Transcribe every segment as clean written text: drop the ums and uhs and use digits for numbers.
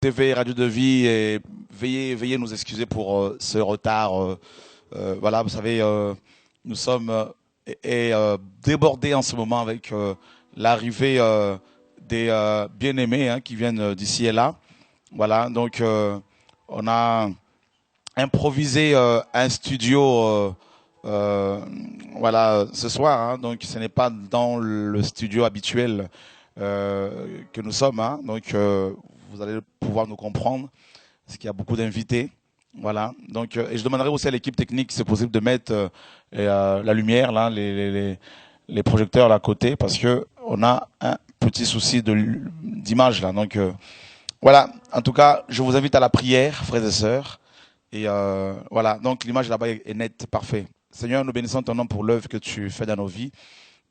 TV Radio de Vie et veuillez nous excuser pour ce retard. Voilà, vous savez, nous sommes débordés en ce moment avec l'arrivée des bien-aimés qui viennent d'ici et là. Voilà, donc on a improvisé un studio euh, voilà, ce soir. Donc ce n'est pas dans le studio habituel que nous sommes. Donc vous allez pouvoir nous comprendre parce qu'il y a beaucoup d'invités. Voilà. Donc, et je demanderai aussi à l'équipe technique si c'est possible de mettre la lumière, là, les projecteurs là à côté, parce que on a un petit souci d'image là. Donc, voilà. En tout cas, je vous invite à la prière, frères et sœurs. Et voilà. Donc, l'image là-bas est nette, parfait. Seigneur, nous bénissons ton nom pour l'œuvre que tu fais dans nos vies.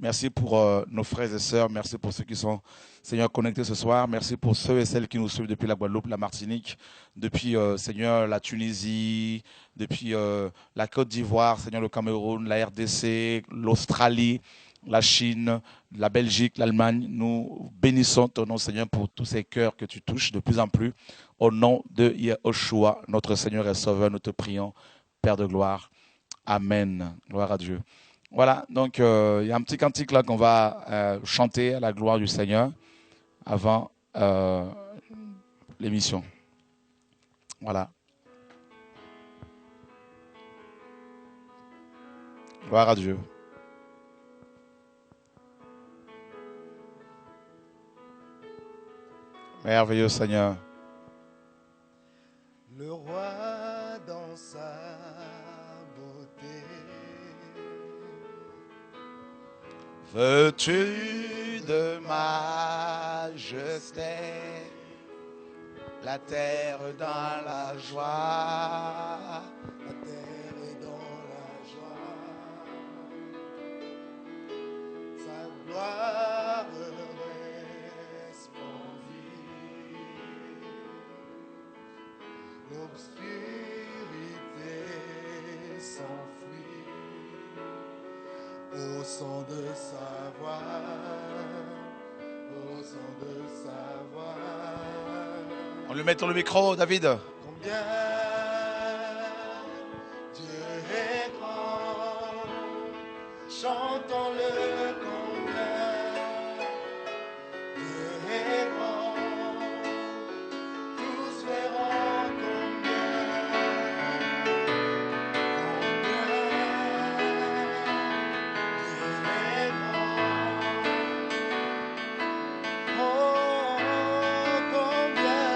Merci pour nos frères et sœurs. Merci pour ceux qui sont, Seigneur, connectés ce soir. Merci pour ceux et celles qui nous suivent depuis la Guadeloupe, la Martinique, depuis, Seigneur, la Tunisie, depuis la Côte d'Ivoire, Seigneur, le Cameroun, la RDC, l'Australie, la Chine, la Belgique, l'Allemagne. Nous bénissons ton nom, Seigneur, pour tous ces cœurs que tu touches de plus en plus. Au nom de Yahushua, notre Seigneur et Sauveur, nous te prions, Père de gloire. Amen. Gloire à Dieu. Voilà, donc il y a un petit cantique là qu'on va chanter à la gloire du Seigneur avant l'émission. Voilà, gloire à Dieu. Merveilleux Seigneur. Le roi dans sa beauté. Veux-tu de majesté, la terre dans la joie, La terre est dans la joie, sa gloire resplendit. L'obscurité s'enfuit au son de sa voix, au son de sa voix. On lui met le micro, David. Combien Dieu est grand, chantons-le combien Dieu est grand, tous verront combien Dieu est grand. Oh, combien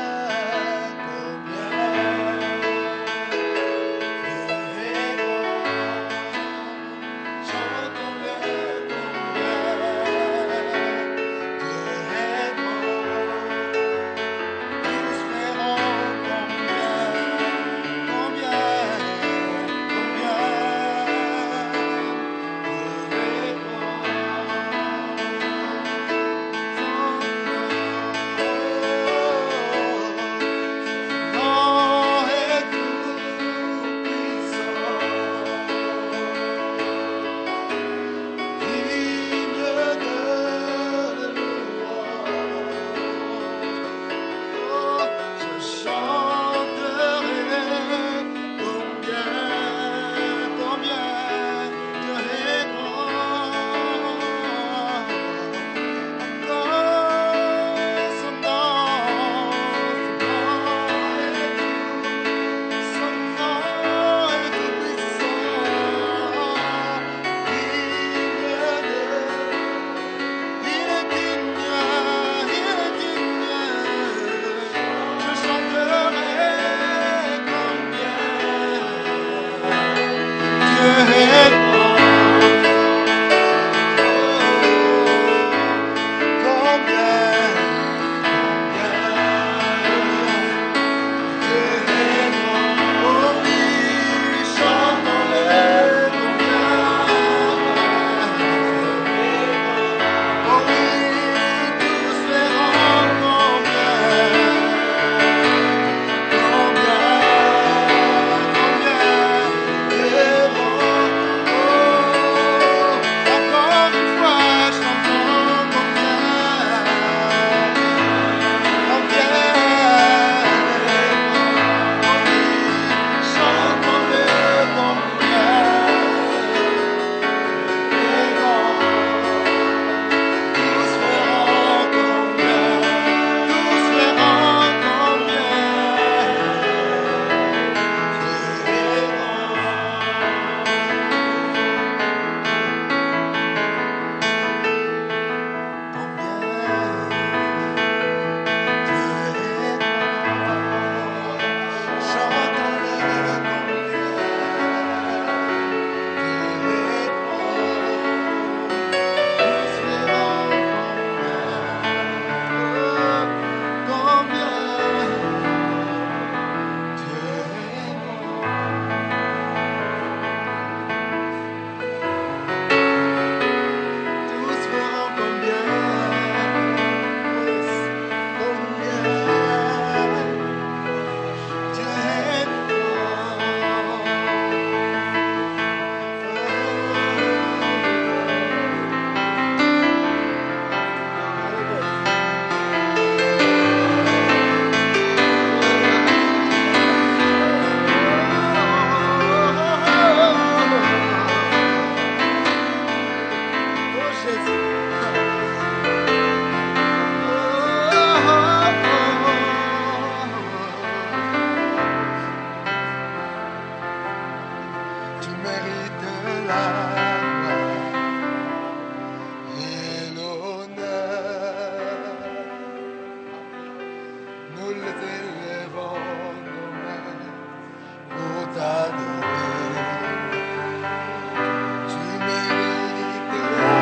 lèvons nos mains pour t'adorer. Tu mérites la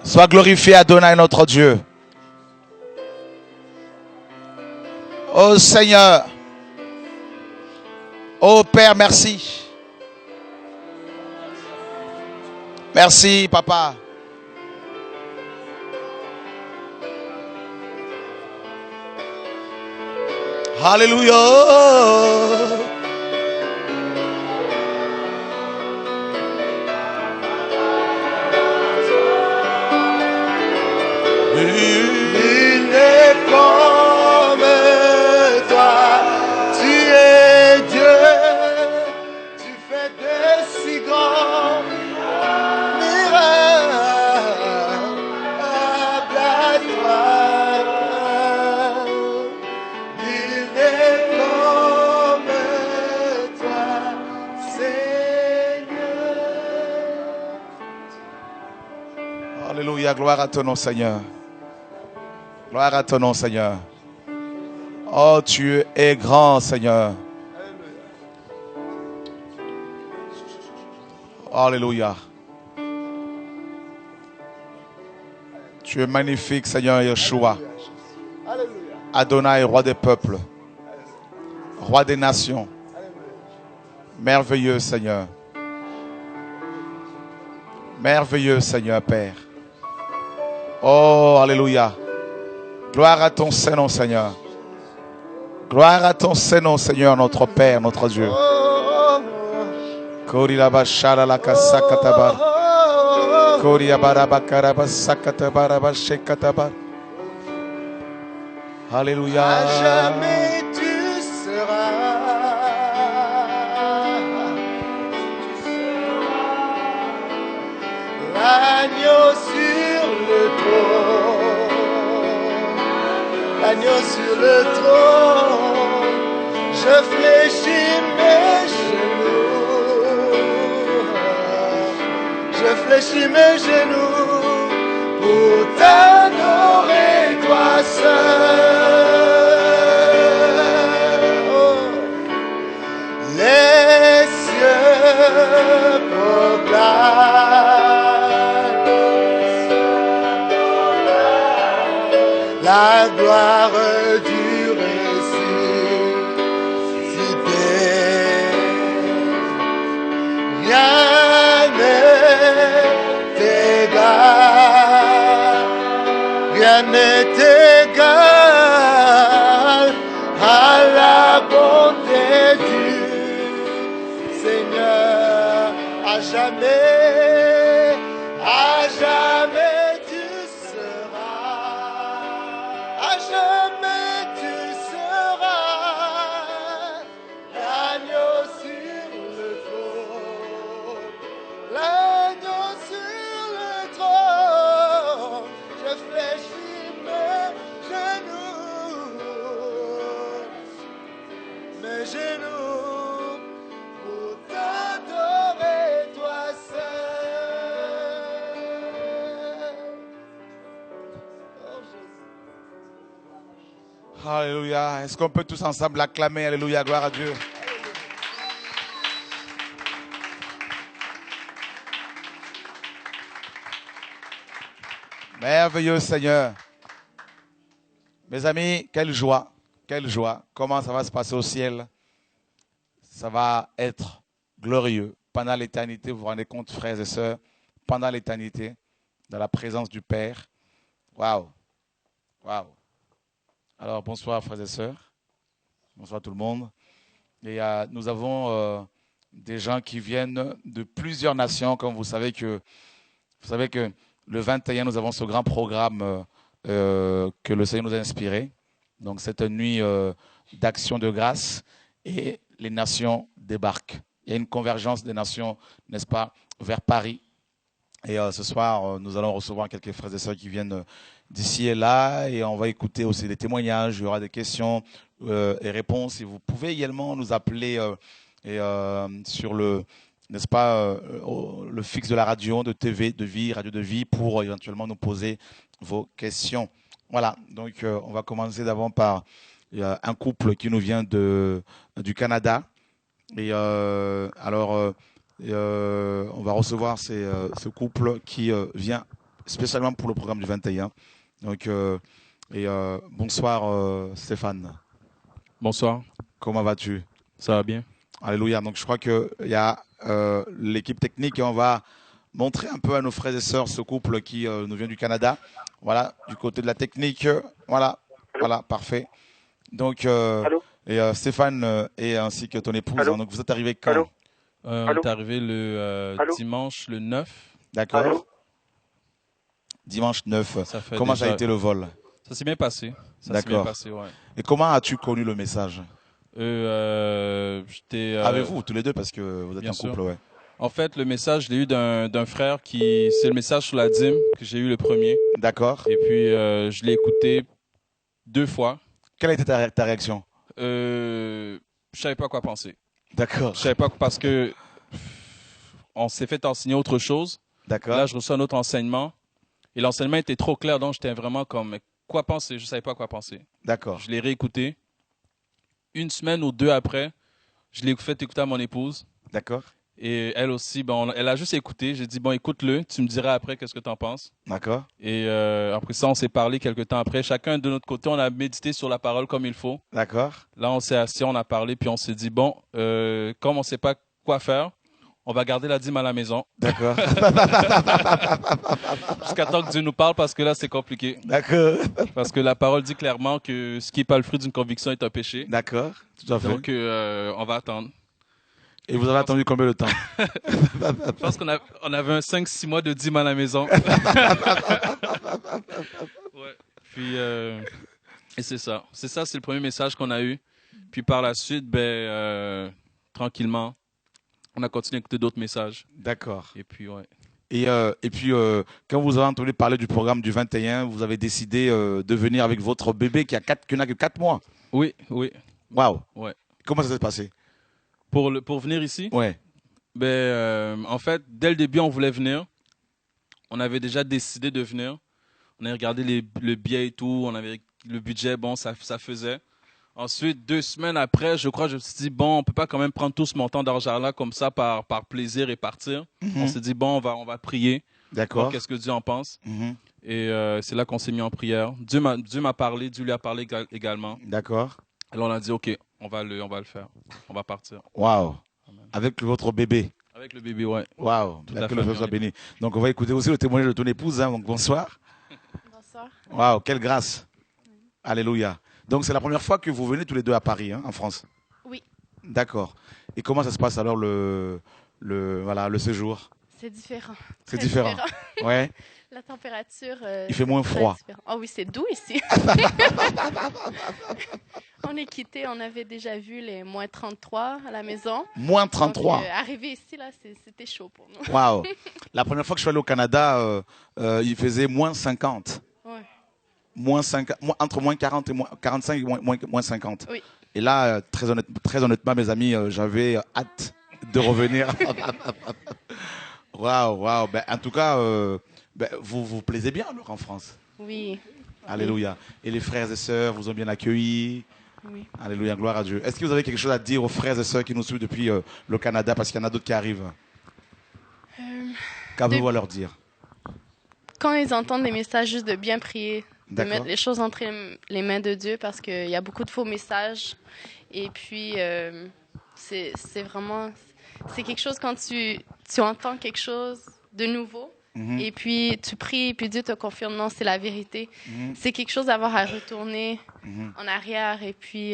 Sois glorifié, Adonai, notre Dieu. Oh Seigneur. Oh Père, merci. Merci, Papa. Alléluia. Il n'est comme toi, tu es Dieu, tu fais de si grands miracles à toi. Il n'est comme toi, Seigneur. Alléluia, gloire à ton nom, Seigneur. Gloire à ton nom, Seigneur. Oh, tu es grand, Seigneur. Alléluia. Tu es magnifique, Seigneur Yeshua. Alléluia. Adonai, roi des peuples. Roi des nations. Merveilleux, Seigneur. Merveilleux, Seigneur, Père. Oh, alléluia. Gloire à ton Saint-Nom, Seigneur. Gloire à ton Saint-Nom, Seigneur, notre Père, notre Dieu. Alléluia. À jamais tu seras. L'agneau sur le trône. L'agneau sur le trône. Je fléchis mes genoux. Je fléchis mes genoux pour t'adorer, toi seul. Oh. Les cieux proclament la gloire du ressuscité. Rien n'est égal, rien n'est égal à la bonté du Seigneur. À jamais tu seras, à jamais tu seras l'agneau sur le trône, l'agneau sur le trône. Je fléchis mes genoux pour t'adorer, toi seul. Oh Jésus. Alléluia. Est-ce qu'on peut tous ensemble l'acclamer? Alléluia, gloire à Dieu. Merveilleux Seigneur. Mes amis, quelle joie, quelle joie. Comment ça va se passer au ciel? Ça va être glorieux. Pendant l'éternité, vous vous rendez compte, frères et sœurs, pendant l'éternité, dans la présence du Père. Waouh, waouh. Alors, bonsoir, frères et sœurs. Bonsoir tout le monde. Et nous avons des gens qui viennent de plusieurs nations, comme vous savez que le 21, nous avons ce grand programme que le Seigneur nous a inspiré. Donc, c'est une nuit d'action de grâce et les nations débarquent. Il y a une convergence des nations, n'est-ce pas, vers Paris. Et ce soir, nous allons recevoir quelques frères et sœurs qui viennent d'ici et là, et on va écouter aussi des témoignages, il y aura des questions et réponses. Et vous pouvez également nous appeler sur le, n'est-ce pas, le fixe de la radio, de TV, de vie, radio de vie, pour éventuellement nous poser vos questions. Voilà, donc on va commencer d'abord par un couple qui nous vient du Canada. Et on va recevoir ce couple qui vient spécialement pour le programme du 21. Donc, bonsoir Stéphane. Bonsoir, Comment vas-tu? ça va bien? Alléluia. Donc, je crois qu'il y a l'équipe technique et on va montrer un peu à nos frères et sœurs ce couple qui nous vient du Canada. Voilà, du côté de la technique. Voilà, voilà, parfait. Donc, Stéphane et ainsi que ton épouse. Hein, donc, vous êtes arrivés quand? On est arrivé le dimanche le 9. D'accord. Dimanche 9. Ça fait Comment ça a déjà- été le vol? Ça s'est bien passé. Ça s'est D'accord. bien passé, ouais. Et comment as-tu connu le message? J'étais. Avez-vous tous les deux parce que vous êtes bien un couple, sûr. ouais. En fait, le message, je l'ai eu d'un frère qui. C'est le message sur la dîme que j'ai eu le premier. D'accord. Et puis, je l'ai écouté 2 fois. Quelle a été ta réaction? Je savais pas quoi penser. D'accord. Je savais pas parce que on s'est fait enseigner autre chose. D'accord. Là, je reçois un autre enseignement. Et l'enseignement était trop clair, donc j'étais vraiment comme quoi penser. Je savais pas quoi penser. D'accord. Je l'ai réécouté. 1 semaine ou 2 après, je l'ai fait écouter à mon épouse. D'accord. Et elle aussi, bon, elle a juste écouté. J'ai dit, bon, écoute-le, tu me diras après qu'est-ce que tu en penses. D'accord. Et après ça, on s'est parlé quelques temps après. Chacun de notre côté, on a médité sur la parole comme il faut. D'accord. Là, on s'est assis, on a parlé, puis on s'est dit, bon, comme on ne sait pas quoi faire, on va garder la dîme à la maison D'accord. jusqu'à temps que Dieu nous parle, parce que là, c'est compliqué. D'accord. Parce que la parole dit clairement que ce qui n'est pas le fruit d'une conviction est un péché. D'accord. Tout à fait. Donc, on va attendre. Et vous avez attendu combien de temps? Je pense qu'on avait un 5-6 mois de dîme à la maison. Ouais. Puis, et c'est ça. C'est le premier message qu'on a eu. Puis par la suite, tranquillement, on a continué à écouter d'autres messages. D'accord. Et puis, ouais. Et puis, quand vous avez entendu parler du programme du 21, vous avez décidé de venir avec votre bébé qui n'a que 4 mois. Oui, oui. Waouh. Ouais. Comment ça s'est passé? Pour venir ici, Ouais. en fait, dès le début, on voulait venir. On avait déjà décidé de venir. On avait regardé le billet et tout. On avait le budget, bon, ça faisait. Ensuite, 2 semaines après, je me suis dit, bon, on peut pas quand même prendre tout ce montant d'argent-là comme ça par plaisir et partir. On s'est dit, bon, on va prier. D'accord. Voir qu'est-ce que Dieu en pense. Mhm. Et c'est là qu'on s'est mis en prière. Dieu m'a parlé, Dieu lui a parlé également. D'accord. Alors on a dit, OK, on va le faire. On va partir. Waouh. Avec votre bébé. Avec le bébé, ouais. Waouh. Toute la Que le Dieu famille, soit on est- béni. Donc, on va écouter aussi le témoignage de ton épouse. Hein. Donc, bonsoir. Bonsoir. Waouh. Quelle grâce. Alléluia. Donc, c'est la première fois que vous venez tous les deux à Paris, hein, en France. Oui, D'accord. Et comment ça se passe alors voilà, le séjour? c'est différent. C'est Très différent. Ouais. La température. Il fait moins très froid. différente. Ah oui, c'est doux ici. On est quitté, on avait déjà vu les moins 33 à la maison. Moins Donc, 33. arrivé ici, là, c'était chaud pour nous. Waouh. La première fois que je suis allé au Canada, il faisait moins 50. Ouais. Entre moins 40 et moins 45 et moins 50. Oui. Et là, très honnêtement, mes amis, j'avais hâte de revenir. Waouh, waouh. Ben, en tout cas, vous vous plaisez bien alors en France. Oui. Alléluia. Et les frères et sœurs vous ont bien accueillis. Oui. Alléluia, gloire à Dieu. Est-ce que vous avez quelque chose à dire aux frères et sœurs qui nous suivent depuis le Canada, parce qu'il y en a d'autres qui arrivent? Euh, Qu'avez-vous à leur dire? quand ils entendent des messages juste de bien prier, D'accord. mettre les choses entre les mains de Dieu parce qu'il y a beaucoup de faux messages. Et puis, c'est vraiment... C'est quelque chose quand tu entends quelque chose de nouveau. Et puis, tu pries, puis Dieu te confirme, non, c'est la vérité. C'est quelque chose d'avoir à retourner en arrière et puis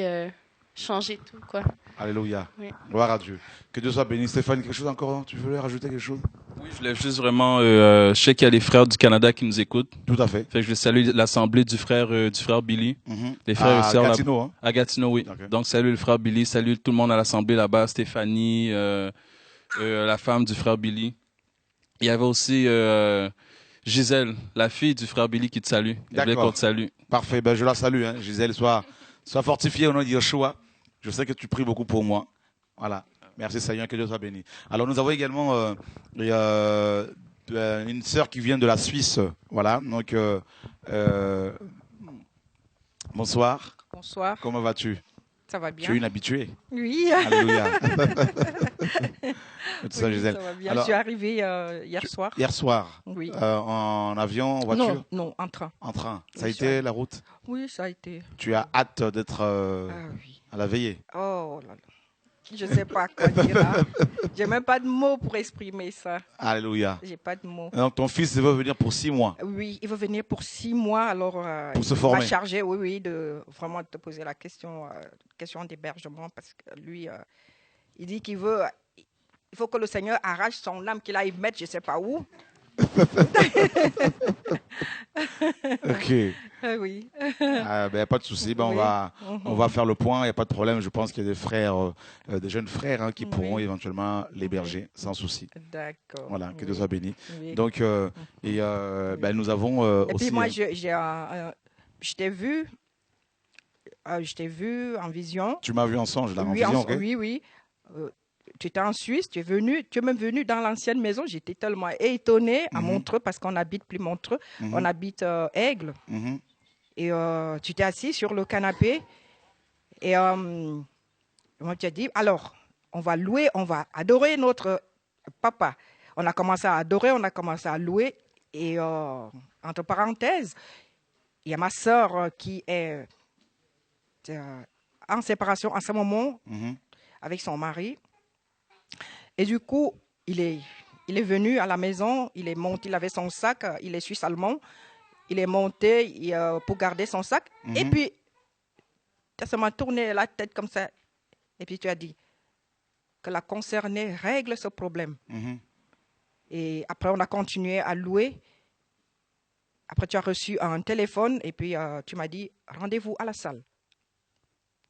changer tout, quoi. Alléluia. Oui. Gloire à Dieu. Que Dieu soit béni. Stéphane, quelque chose encore? Tu voulais rajouter quelque chose? Oui, je voulais juste vraiment, je sais qu'il y a des frères du Canada qui nous écoutent. Tout à fait. Fait que je vais saluer l'assemblée du frère Billy. Les frères et sœurs là- Gatineau, hein? à Gatineau, oui. Ok. Donc, salut le frère Billy, salut tout le monde à l'assemblée là-bas, Stéphanie, la femme du frère Billy. Il y avait aussi Gisèle, la fille du frère Billy qui te salue. Elle voulait D'accord. qu'on te salue. Parfait. Ben, je la salue, hein. Gisèle, sois fortifiée au nom de Yeshua. Je sais que tu pries beaucoup pour moi. Voilà. Merci Seigneur, que Dieu soit béni. Alors, nous avons également une sœur qui vient de la Suisse. Voilà. Donc, bonsoir. Bonsoir, Comment vas-tu? ça va Tu bien? es une habituée. Oui, Alléluia. C'est ça, oui, Gisèle. ça va bien. Alors, je suis arrivée hier soir. Hier soir, Oui. en avion, en voiture, Non, non, en train. en train. Ça a Oui, été la route? Oui, ça a été. Tu as hâte d'être Ah oui. à la veillée? Oh là là. Je ne sais pas quoi dire là. J'ai même pas de mots pour exprimer ça. Alléluia. J'ai pas de mots. Donc ton fils veut venir pour 6 mois Oui, il va venir pour 6 mois, alors pour se il former. m'a chargé, oui, oui, de vraiment te poser la question d'hébergement parce que lui, il dit qu'il veut, il faut que le Seigneur arrache son âme qu'il aille mettre, je ne sais pas où. Ok. Oui. Ah, ben, pas de souci. Ben, Oui. on va faire le point. Il n'y a pas de problème. Je pense qu'il y a des frères, des jeunes frères hein, qui Oui. pourront éventuellement l'héberger sans souci. D'accord. Voilà, que Oui. Dieu soit béni. Oui. Donc, ben, nous avons Et aussi. puis moi, je t'ai vu en vision. Tu m'as vu en songe, là, en Oui, vision, ok? oui, oui. Tu étais en Suisse, tu es même venu dans l'ancienne maison. J'étais tellement étonnée à Montreux parce qu'on n'habite plus Montreux, on habite Aigle. Mhm. Et tu t'es assis sur le canapé et moi tu as dit, alors, on va louer, on va adorer notre papa. On a commencé à adorer, on a commencé à louer. Et entre parenthèses, il y a ma sœur qui est en séparation en ce moment Mhm. avec son mari. Et du coup, il est venu à la maison, il est monté, il avait son sac, il est suisse-allemand. Il est monté pour garder son sac. Et puis, ça m'a tourné la tête comme ça. Et puis, tu as dit que la concernée règle ce problème. Mhm. Et après, on a continué à louer. Après, tu as reçu un téléphone et puis tu m'as dit rendez-vous à la salle.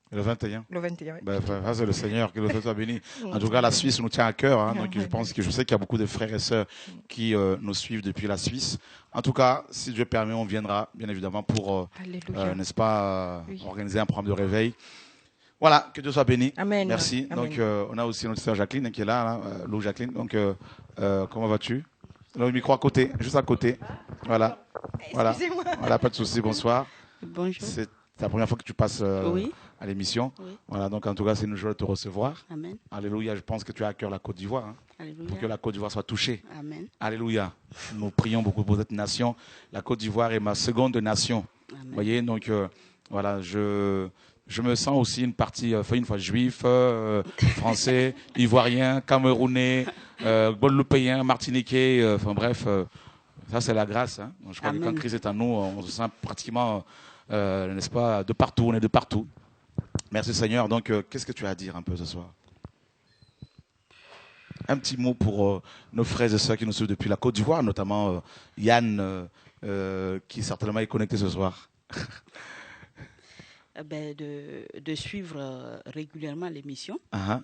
Le 21. Le 21. Ben, ça, c'est le Seigneur, que le Seigneur soit béni. En tout cas, la Suisse nous tient à cœur. Hein, donc, je sais qu'il y a beaucoup de frères et sœurs qui nous suivent depuis la Suisse. En tout cas, si Dieu permet, on viendra, bien évidemment, pour, Alléluia. n'est-ce pas, Oui. organiser un programme de réveil. Voilà, que Dieu soit béni. Amen. Merci. Amen. Donc, on a aussi notre sœur Jacqueline hein, qui est là, Lou Jacqueline. Donc, comment vas-tu? Le micro à côté, juste à côté. Voilà. Voilà. Excusez-moi. Voilà, pas de souci. Bonsoir. Bonjour. C'est la première fois que tu passes Oui. à l'émission. Oui. Voilà, donc en tout cas, c'est une joie de te recevoir. Amen. Alléluia, je pense que tu as à cœur la Côte d'Ivoire, hein, Alléluia. pour que la Côte d'Ivoire soit touchée. Amen. Alléluia. Nous prions beaucoup pour cette nation. La Côte d'Ivoire est ma seconde nation. Amen. Vous voyez, donc voilà, je me sens aussi une partie, une fois juif, français, ivoirien, camerounais, guadeloupéen, martiniquais, enfin bref, ça c'est la grâce. Hein. Je crois que Amen. quand Christ est en nous, on se sent pratiquement, n'est-ce pas, de partout, on est de partout. Merci Seigneur. Donc, qu'est-ce que tu as à dire un peu ce soir? Un petit mot pour nos frères et sœurs qui nous suivent depuis la Côte d'Ivoire, notamment Yann, qui certainement est connecté ce soir. Ben, de suivre régulièrement l'émission Uh-huh.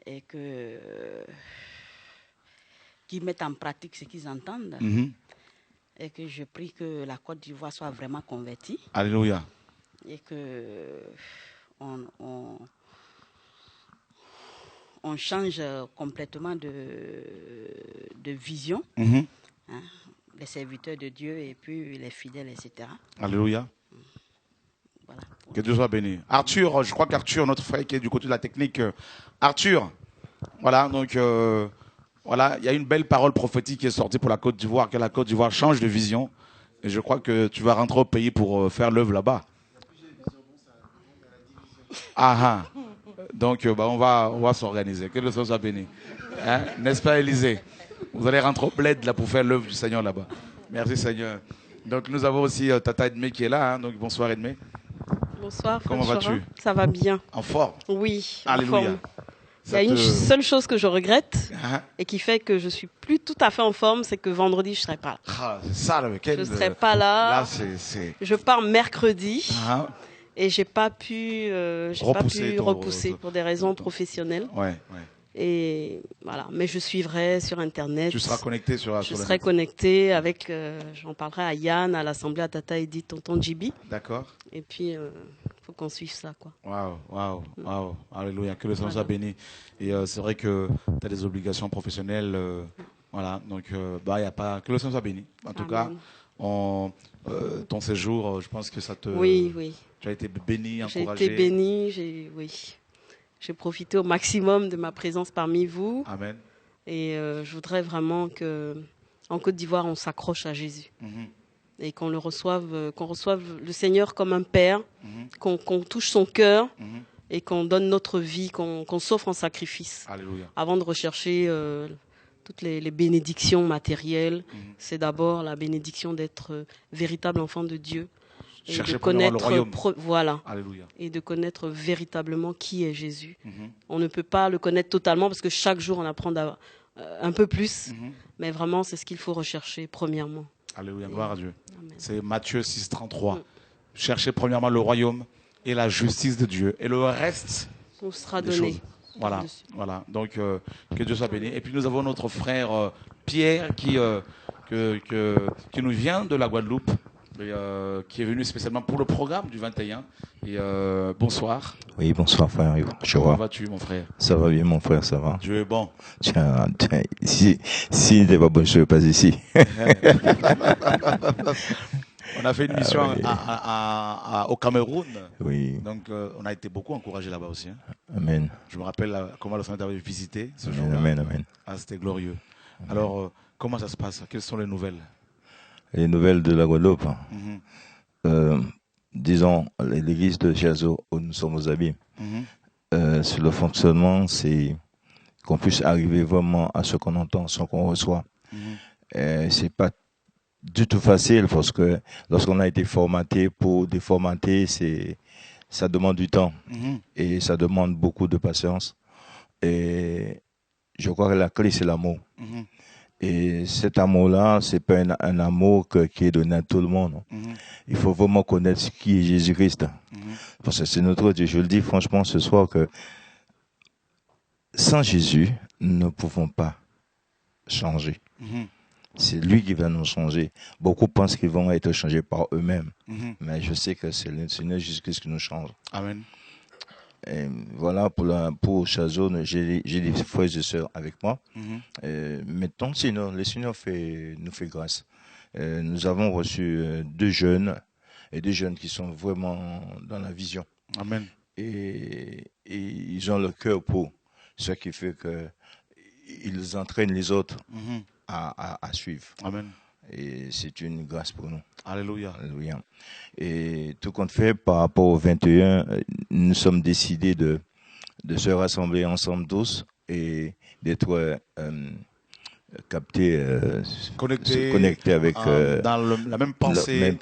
et qu'ils mettent en pratique ce qu'ils entendent Mhm. et que je prie que la Côte d'Ivoire soit vraiment convertie Alléluia. et que on change complètement de vision, Mhm. hein, les serviteurs de Dieu et puis les fidèles, etc. Alléluia. Voilà. Que Dieu soit béni. Arthur, je crois qu'Arthur, notre frère qui est du côté de la technique, Arthur, voilà, donc voilà, il y a une belle parole prophétique qui est sortie pour la Côte d'Ivoire, que la Côte d'Ivoire change de vision Et je crois que tu vas rentrer au pays pour faire l'œuvre là-bas. Ah ah. Donc, on va s'organiser. Que le Seigneur soit béni. Hein? N'est-ce pas, Élisée? Vous allez rentrer au bled là pour faire l'œuvre du Seigneur là-bas. Merci, Seigneur. Donc, nous avons aussi Tata Edmé qui est là. Hein? Donc, bonsoir, Edmé. Bonsoir. Comment vas-tu? Ça va bien. En forme? Oui. En Alléluia. forme. Il y a une seule chose que je regrette et qui fait que je suis plus tout à fait en forme, c'est que vendredi je serai pas là. Ah, c'est ça le week-end. Je serai pas là. Là, c'est. Je pars mercredi Ah, et j'ai pas pu repousser pour des raisons professionnelles. ouais. Et voilà. Mais je suivrai sur Internet. Tu seras connecté sur Je serai connecté avec. J'en parlerai à Yann, à l'Assemblée, à Tata Edith, Tonton Djibi. D'accord. Et puis. Faut qu'on suive ça, quoi. Waouh. Alléluia. Que le Seigneur soit béni. Et c'est vrai que tu as des obligations professionnelles. Voilà. Donc, il y a pas. Que le Seigneur soit béni. En tout cas, ton séjour, je pense que ça te. Oui. Tu as été béni, encouragé. J'ai été béni. J'ai profité au maximum de ma présence parmi vous. Amen. Et je voudrais vraiment qu'en Côte d'Ivoire, on s'accroche à Jésus. Et qu'on reçoive le Seigneur comme un père, qu'on touche son cœur et qu'on donne notre vie, qu'on s'offre en sacrifice. Alléluia. Avant de rechercher toutes les bénédictions matérielles, c'est d'abord la bénédiction d'être véritable enfant de Dieu. Et chercher de connaître le royaume. Voilà. Alléluia. Et de connaître véritablement qui est Jésus. On ne peut pas le connaître totalement parce que chaque jour on apprend un peu plus, mais vraiment c'est ce qu'il faut rechercher premièrement. Alléluia, gloire à Dieu. Amen. C'est Matthieu 6, 33. Cherchez premièrement le royaume et la justice de Dieu. Et le reste on sera des donné. choses. Voilà. Donc, que Dieu soit béni. Et puis, nous avons notre frère Pierre qui nous vient de la Guadeloupe, et, qui est venu spécialement pour le programme du 21. Et bonsoir. Oui, bonsoir frère. Comment vas-tu, mon frère? Ça va bien, mon frère, ça va. Dieu est bon. Tiens, si n'était pas bon, je ne serais pas ici. On a fait une mission au Cameroun. Oui. Donc, on a été beaucoup encouragés là-bas aussi. Hein. Amen. Je me rappelle comment le Seigneur t'avait visité ce jour-là. Amen. Ah, c'était glorieux. Amen. Alors, comment ça se passe? Quelles sont les nouvelles? Les nouvelles de la Guadeloupe. Disons, l'église de Chazo, où nous sommes aux Abîmes. Sur le fonctionnement, c'est qu'on puisse arriver vraiment à ce qu'on entend, ce qu'on reçoit. C'est pas du tout facile parce que lorsqu'on a été formaté pour déformater, ça demande du temps et ça demande beaucoup de patience. Et je crois que la clé, c'est l'amour. Et cet amour-là, c'est pas un amour qui est donné à tout le monde. Il faut vraiment connaître qui est Jésus-Christ. Parce que c'est notre Dieu. Je le dis franchement ce soir que sans Jésus, nous ne pouvons pas changer. C'est lui qui va nous changer. Beaucoup pensent qu'ils vont être changés par eux-mêmes. Mais je sais que c'est le Seigneur Jésus-Christ qui nous change. Amen. Et voilà, pour Chazo, j'ai des frères et sœurs avec moi. Maintenant, sinon, le Seigneur nous fait grâce. Nous avons reçu deux jeunes qui sont vraiment dans la vision. Amen. Et ils ont le cœur pour ce qui fait qu'ils entraînent les autres à suivre. Amen. Et c'est une grâce pour nous. Alléluia. Alléluia. Et tout compte fait, par rapport au 21, nous sommes décidés de se rassembler ensemble tous et d'être captés, connectés avec dans la même pensée,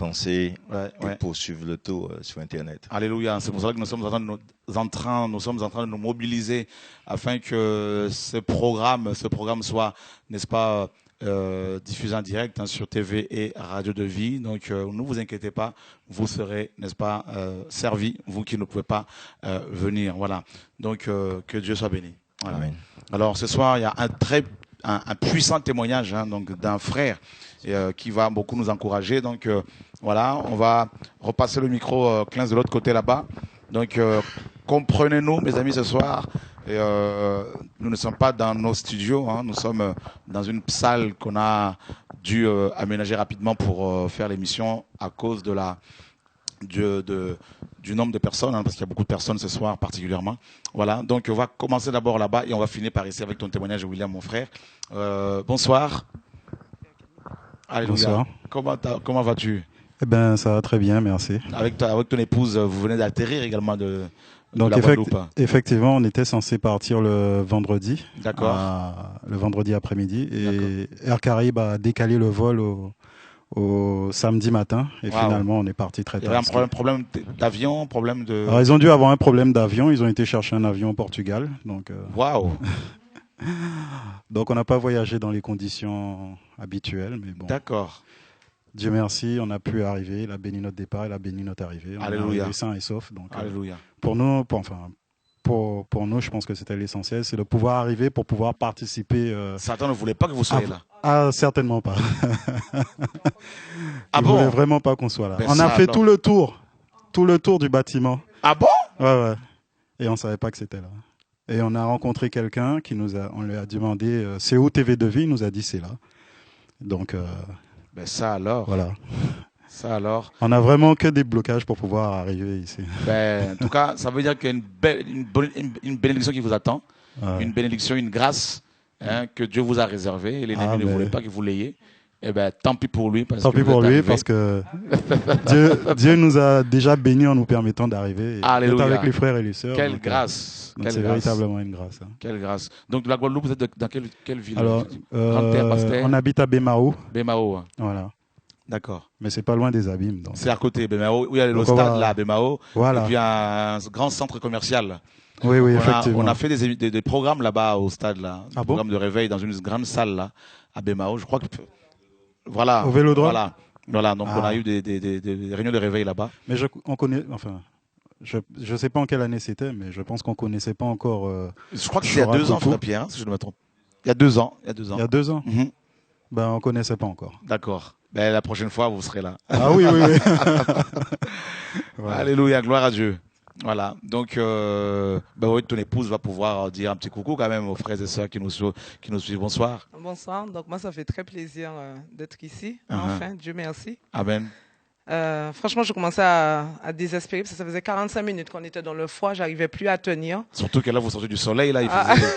et poursuivre le tour sur Internet. Alléluia. C'est pour ça que nous sommes en train de nous mobiliser afin que ce programme soit, n'est-ce pas, diffusé en direct sur TV et Radio de Vie. Donc, ne vous inquiétez pas, vous serez, n'est-ce pas, servis, vous qui ne pouvez pas venir. Voilà. Donc, que Dieu soit béni. Voilà. Amen. Alors, ce soir, il y a un puissant témoignage donc d'un frère qui va beaucoup nous encourager. Donc, voilà, on va repasser le micro 15 de l'autre côté là-bas. Donc, comprenez-nous, mes amis, ce soir. Et, nous ne sommes pas dans nos studios, nous sommes dans une salle qu'on a dû aménager rapidement pour faire l'émission à cause du nombre de personnes, parce qu'il y a beaucoup de personnes ce soir particulièrement. Voilà, donc on va commencer d'abord là-bas et on va finir par ici avec ton témoignage, William, mon frère. Bonsoir. Alléluia. Comment vas-tu? Eh ben, ça va très bien, merci. Avec ton épouse, vous venez d'atterrir également de Donc, la Guadeloupe. effectivement, on était censé partir le vendredi. D'accord. Le vendredi après-midi. Et Air Caraïbes a décalé le vol au samedi matin. Et finalement, on est parti très tard. Il y avait un problème d'avion, problème de... Alors, ils ont dû avoir un problème d'avion. Ils ont été chercher un avion au Portugal. Donc, Waouh. Donc, on n'a pas voyagé dans les conditions habituelles. Mais bon. D'accord. Dieu merci, on a pu arriver. Il a béni notre départ, il a béni notre arrivée. On est arrivé sain et sauf. Donc, Alléluia. Pour nous, je pense que c'était l'essentiel, c'est de pouvoir arriver pour pouvoir participer. Satan ne voulait pas que vous soyez là. Ah, certainement pas. Il voulait vraiment pas qu'on soit là. Ben on a fait tout le tour du bâtiment. Ah bon? Ouais. Et on savait pas que c'était là. Et on a rencontré quelqu'un on lui a demandé c'est où TV de vie, il nous a dit c'est là. Donc. Ben ça alors. Voilà. Ça alors. On a vraiment que des blocages pour pouvoir arriver ici. Ben, en tout cas, ça veut dire qu'il y a une bénédiction qui vous attend. Une bénédiction, une grâce que Dieu vous a réservée. Et l'ennemi ne voulait pas que vous l'ayez. Eh ben, tant pis pour lui. Parce que Dieu nous a déjà bénis en nous permettant d'arriver. Alléluia. Avec les frères et les sœurs. Quelle grâce. C'est véritablement une grâce. Quelle grâce. Donc, de la Guadeloupe, vous êtes dans quelle ville? Alors, on habite à Bémao. Bémao. Voilà. D'accord. Mais c'est pas loin des Abîmes. C'est à côté, Bémao. Oui, il y a le stade là, à Bémao. Voilà. Et puis un grand centre commercial. Oui, effectivement. On a fait des programmes là-bas au stade là. Ah des programmes de réveil dans une grande salle là, à Bémao. Je crois que. Voilà. Au Vélodrome. Voilà. Donc on a eu des réunions de réveil là-bas. Mais on connaît. Enfin. Je sais pas en quelle année c'était, mais je pense qu'on connaissait pas encore. Je crois que c'est il y a 2 ans, Frère Pierre, si je ne me trompe. Il y a 2 ans. Il y a 2 ans. Ben, on connaissait pas encore. D'accord. Ben, la prochaine fois, vous serez là. Ah oui. Voilà. Alléluia, gloire à Dieu. Voilà. Donc, ton épouse va pouvoir dire un petit coucou quand même aux frères et sœurs qui nous suivent. Bonsoir. Bonsoir. Donc, moi, ça fait très plaisir d'être ici. Enfin, Dieu merci. Amen. Franchement, je commençais à désespérer parce que ça faisait 45 minutes qu'on était dans le froid. J'arrivais plus à tenir. Surtout que là, vous sortez du soleil. Là, il faisait...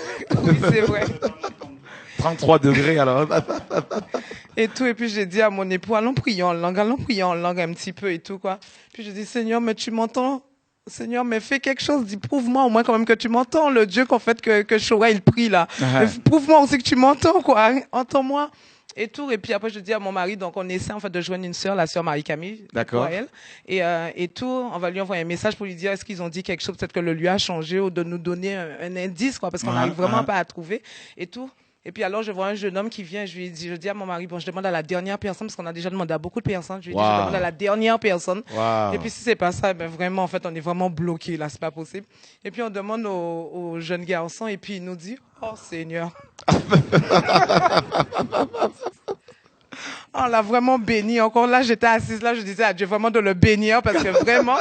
Oui, c'est vrai. 33 degrés alors. Et tout, et puis j'ai dit à mon époux, allons prier en langue un petit peu et tout, quoi. Puis je dis, Seigneur, mais tu m'entends? Seigneur, mais fais quelque chose, dis, prouve-moi au moins quand même que tu m'entends, le Dieu qu'en fait que Shora, il prie là. Prouve-moi aussi que tu m'entends, quoi. Entends-moi. Et tout, et puis après je dis à mon mari, donc on essaie en fait de joindre une sœur, la sœur Marie-Camille. D'accord. Elle. Et tout, on va lui envoyer un message pour lui dire est-ce qu'ils ont dit quelque chose, peut-être que le lieu a changé ou de nous donner un indice, quoi, parce qu'on n'arrive vraiment pas à trouver. Et tout. Et puis alors, je vois un jeune homme qui vient, je dis à mon mari, bon, je demande à la dernière personne, parce qu'on a déjà demandé à beaucoup de personnes, je lui dis, je demande à la dernière personne. Et puis si c'est pas ça, ben vraiment, en fait, on est vraiment bloqué, là, c'est pas possible. Et puis on demande au jeune garçon, et puis il nous dit, oh Seigneur. On l'a vraiment béni. Encore là, j'étais assise là, je disais à Dieu vraiment de le bénir, parce que vraiment,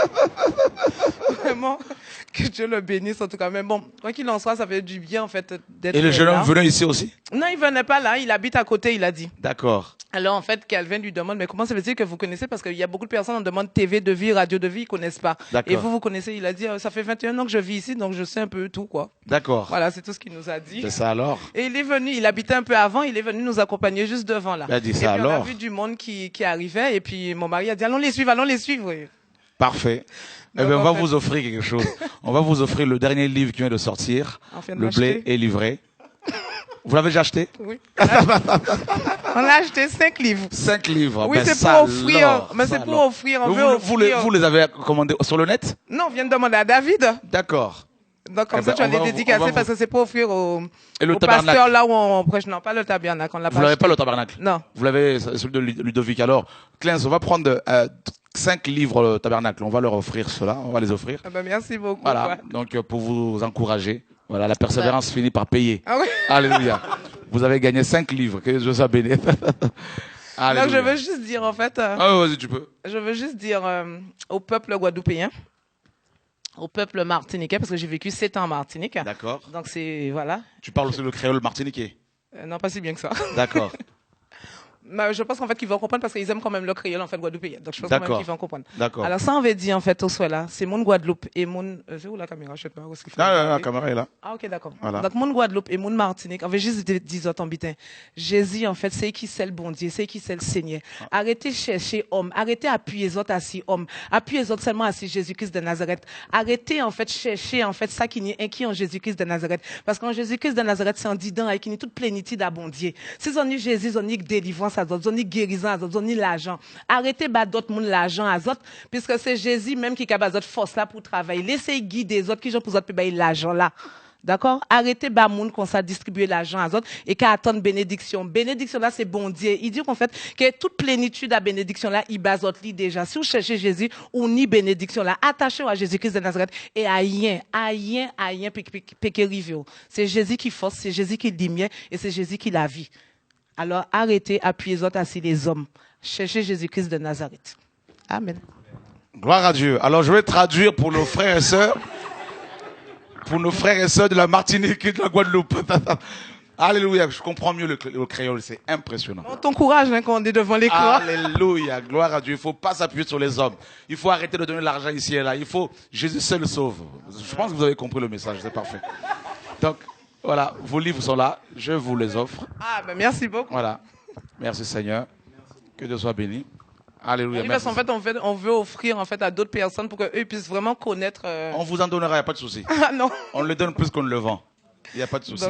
que Dieu le bénisse en tout cas. Mais bon, quoi qu'il en soit, ça fait du bien en fait d'être là. Et le jeune homme venait ici aussi? Non, il venait pas là, il habite à côté, il a dit. D'accord. Alors en fait, Calvin lui demande, mais comment ça veut dire que vous connaissez? Parce qu'il y a beaucoup de personnes, on demande TV de vie, radio de vie, ils connaissent pas. Et vous connaissez? Il a dit, ça fait 21 ans que je vis ici, donc je sais un peu tout, quoi. D'accord. Voilà, c'est tout ce qu'il nous a dit. C'est ça alors? Et il est venu, il habitait un peu avant, il est venu nous accompagner juste devant là. Il a dit et ça puis, alors? on a vu du monde qui arrivait, et puis mon mari a dit, allons les suivre. Parfait. Eh bien, on va vous offrir quelque chose. On va vous offrir le dernier livre qui vient de sortir. Le blé est livré. Vous l'avez déjà acheté? Oui. On a acheté 5 livres. 5 livres. Oui, ben c'est pour offrir. Mais c'est pour offrir. Vous les avez commandés sur le net? Non, on vient de demander à David. D'accord. Donc, comme ça, tu vas les dédicacer parce que c'est pour offrir au tabernacle pasteur là où on prêche. Non, pas le tabernacle. Vous n'avez pas le tabernacle? Non. Vous l'avez, celui de Ludovic. Alors, Clens, on va prendre 5 livres tabernacle. On va leur offrir cela. On va les offrir. Ah ben, merci beaucoup. Voilà. Ouais. Donc, pour vous encourager. Voilà, la persévérance finit par payer. Ah oui. Alléluia. Vous avez gagné 5 livres. Que Dieu soit béni. Donc, je veux juste dire, en fait. Vas-y, tu peux. Je veux juste dire au peuple guadeloupéen, au peuple martiniquais, parce que j'ai vécu 7 ans en Martinique. D'accord. Donc, c'est. Voilà. Tu parles aussi le créole martiniquais? Non, pas si bien que ça. D'accord. Je pense qu'en fait qu'ils vont comprendre parce qu'ils aiment quand même le créole en fait guadeloupéen. Donc je pense quand même qu'ils vont comprendre. D'accord. Alors ça on veut dire en fait au soir là, c'est mon Guadeloupe et mon c'est où la caméra, je sais pas où est-ce qu'il faut. La caméra est là. Ah ok d'accord. Voilà. Donc mon Guadeloupe et mon Martinique, on veut juste dire en bitin. Jésus en fait c'est qui c'est le bon Dieu, c'est qui c'est le Seigneur. Arrêtez de chercher homme, arrêtez d'appuyer les autres assis homme, appuyez les autres seulement assis Jésus-Christ de Nazareth. Arrêtez en fait chercher en fait ça qui est en Jésus-Christ de Nazareth parce qu'en Jésus-Christ de Nazareth c'est en dedans avec qui toute plénitude à bon Dieu. Si on dit Jésus, on dit délivrance à d'autres, on dit guérison à d'autres, on dit l'argent. Arrêtez bah d'autres monde l'argent à d'autres puisque c'est Jésus même qui a capable d'autres force là pour travailler. Laissez guider les autres qui ont pour autres payer l'argent là. D'accord? Arrêtez bah monde comme ça distribuer l'argent à d'autres et qu'à attendre bénédiction. Bénédiction là c'est bon Dieu. Il dit qu'en fait que toute plénitude à bénédiction là, il base autre déjà. Si vous cherchez Jésus, ou ni bénédiction là, attachez-vous à Jésus-Christ de Nazareth et à rien rive. C'est Jésus qui force, c'est Jésus qui lumière et c'est Jésus qui la vie. Alors arrêtez, appuyez les autres assis les hommes. Cherchez Jésus-Christ de Nazareth. Amen. Gloire à Dieu. Alors je vais traduire pour nos frères et sœurs. Pour nos frères et sœurs de la Martinique et de la Guadeloupe. Alléluia, je comprends mieux le créole, c'est impressionnant. On t'encourage hein, quand on est devant l'écran. Alléluia, gloire à Dieu. Il ne faut pas s'appuyer sur les hommes. Il faut arrêter de donner de l'argent ici et là. Il faut, Jésus seul sauve. Je pense que vous avez compris le message, c'est parfait. Donc, voilà, vos livres sont là, je vous les offre. Ah, ben merci beaucoup. Voilà, merci Seigneur. Que Dieu soit béni. Alléluia. Oui, parce qu'en fait, on veut offrir en fait à d'autres personnes pour qu'eux puissent vraiment connaître. On vous en donnera, il n'y a pas de souci. Ah non. On le donne plus qu'on ne le vend. Il n'y a pas de souci.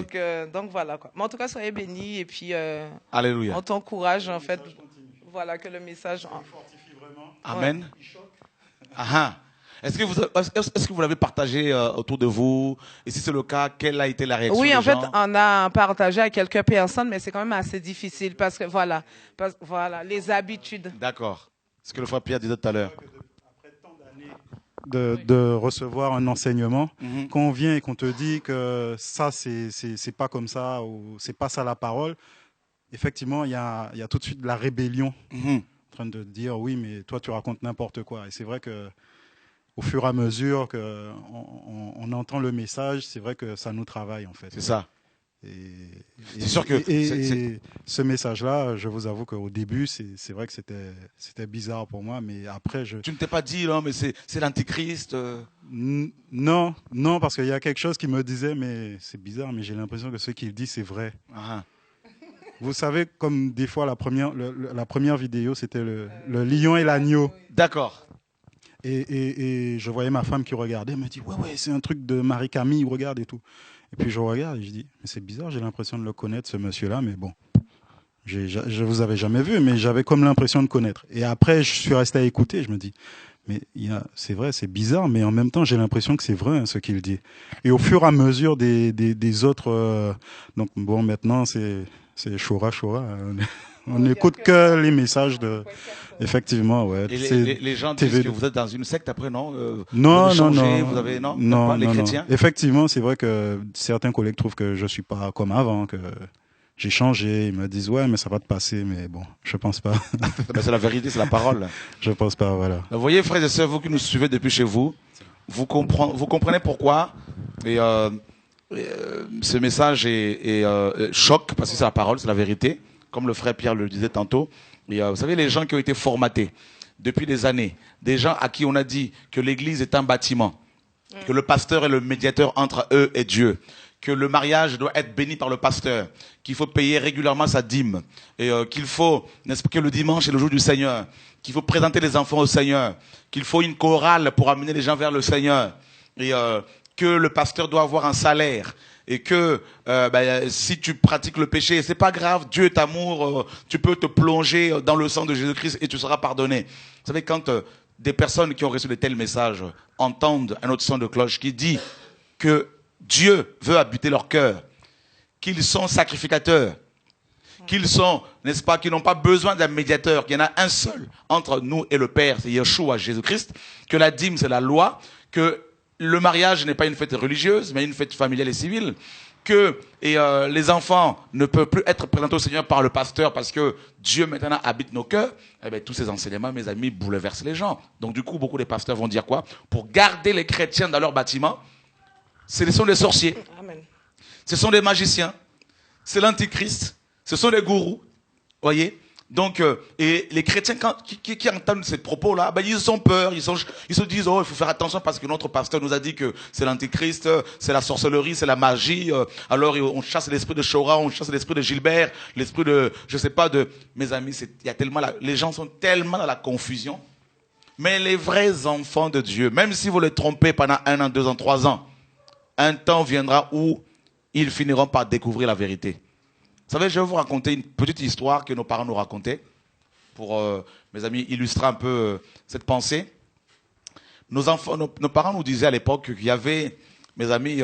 Donc voilà quoi. Mais en tout cas, soyez bénis et puis Alléluia. on t'encourage en fait. Voilà que le message. Amen. Ouais. Ah. Est-ce que vous l'avez partagé autour de vous? Et si c'est le cas, quelle a été la réaction des gens? Oui, en fait, on a partagé à quelques personnes, mais c'est quand même assez difficile parce que voilà, les habitudes. D'accord. Ce que le frère Pierre disait tout à l'heure. Après tant d'années de recevoir un enseignement, quand on vient et qu'on te dit que ça, c'est pas comme ça ou c'est pas ça la parole, effectivement, il y a tout de suite de la rébellion en train de dire oui, mais toi, tu racontes n'importe quoi. Et c'est vrai que au fur et à mesure qu'on entend le message, c'est vrai que ça nous travaille en fait. C'est ça. C'est sûr que ce message-là, je vous avoue qu'au début, c'est vrai que c'était bizarre pour moi, mais après Tu ne t'es pas dit non, mais c'est l'antichrist. Non, parce qu'il y a quelque chose qui me disait, mais c'est bizarre, mais j'ai l'impression que ce qu'il dit, c'est vrai. Vous savez, comme des fois la première vidéo, c'était le lion et l'agneau. D'accord. Et je voyais ma femme qui regardait, elle me dit ouais, c'est un truc de Marie-Camille, regarde et tout. Et puis je regarde et je dis mais c'est bizarre, j'ai l'impression de le connaître ce monsieur-là, mais bon, je vous avais jamais vu, mais j'avais comme l'impression de connaître. Et après je suis resté à écouter, je me dis mais c'est vrai, c'est bizarre, mais en même temps j'ai l'impression que c'est vrai ce qu'il dit. Et au fur et à mesure des autres, donc bon maintenant c'est Chora. On n'écoute que les messages de... Effectivement, ouais. Et les gens disent que vous êtes dans une secte après, non? Non. Vous avez, non, les chrétiens? Effectivement, c'est vrai que certains collègues trouvent que je suis pas comme avant, que j'ai changé. Ils me disent, ouais, mais ça va te passer. Mais bon, je pense pas. C'est la vérité, c'est la parole. Je pense pas, voilà. Vous voyez, frères et sœurs, vous qui nous suivez depuis chez vous, vous comprenez pourquoi ce message est choc, parce que c'est la parole, c'est la vérité. Comme le frère Pierre le disait tantôt. Et vous savez, les gens qui ont été formatés depuis des années, des gens à qui on a dit que l'église est un bâtiment, que le pasteur est le médiateur entre eux et Dieu, que le mariage doit être béni par le pasteur, qu'il faut payer régulièrement sa dîme, et qu'il faut, n'est-ce pas, que le dimanche est le jour du Seigneur, qu'il faut présenter les enfants au Seigneur, qu'il faut une chorale pour amener les gens vers le Seigneur, et que le pasteur doit avoir un salaire. Et que si tu pratiques le péché, c'est pas grave, Dieu est amour, tu peux te plonger dans le sang de Jésus-Christ et tu seras pardonné. Vous savez, quand des personnes qui ont reçu de tels messages entendent un autre son de cloche qui dit que Dieu veut habiter leur cœur, qu'ils sont sacrificateurs, qu'ils sont, n'est-ce pas, qu'ils n'ont pas besoin d'un médiateur, qu'il y en a un seul entre nous et le Père, c'est Yeshua, Jésus-Christ, que la dîme c'est la loi, que le mariage n'est pas une fête religieuse, mais une fête familiale et civile, que les enfants ne peuvent plus être présentés au Seigneur par le pasteur parce que Dieu maintenant habite nos cœurs, eh bien, tous ces enseignements, mes amis, bouleversent les gens. Donc du coup, beaucoup de pasteurs vont dire quoi? Pour garder les chrétiens dans leur bâtiment, ce sont des sorciers, Amen. Ce sont des magiciens, c'est l'antichrist, ce sont des gourous, voyez, Donc, et les chrétiens qui entendent ces propos-là, ben, ils ont peur, ils se disent, oh, il faut faire attention parce que notre pasteur nous a dit que c'est l'antichrist, c'est la sorcellerie, c'est la magie. Alors, on chasse l'esprit de Chora, on chasse l'esprit de Gilbert, l'esprit de, je sais pas, de, mes amis, il y a tellement, les gens sont tellement dans la confusion. Mais les vrais enfants de Dieu, même si vous les trompez pendant 1 an, 2 ans, 3 ans, un temps viendra où ils finiront par découvrir la vérité. Vous savez, je vais vous raconter une petite histoire que nos parents nous racontaient pour, mes amis, illustrer un peu cette pensée. Nos parents nous disaient à l'époque qu'il y avait, mes amis,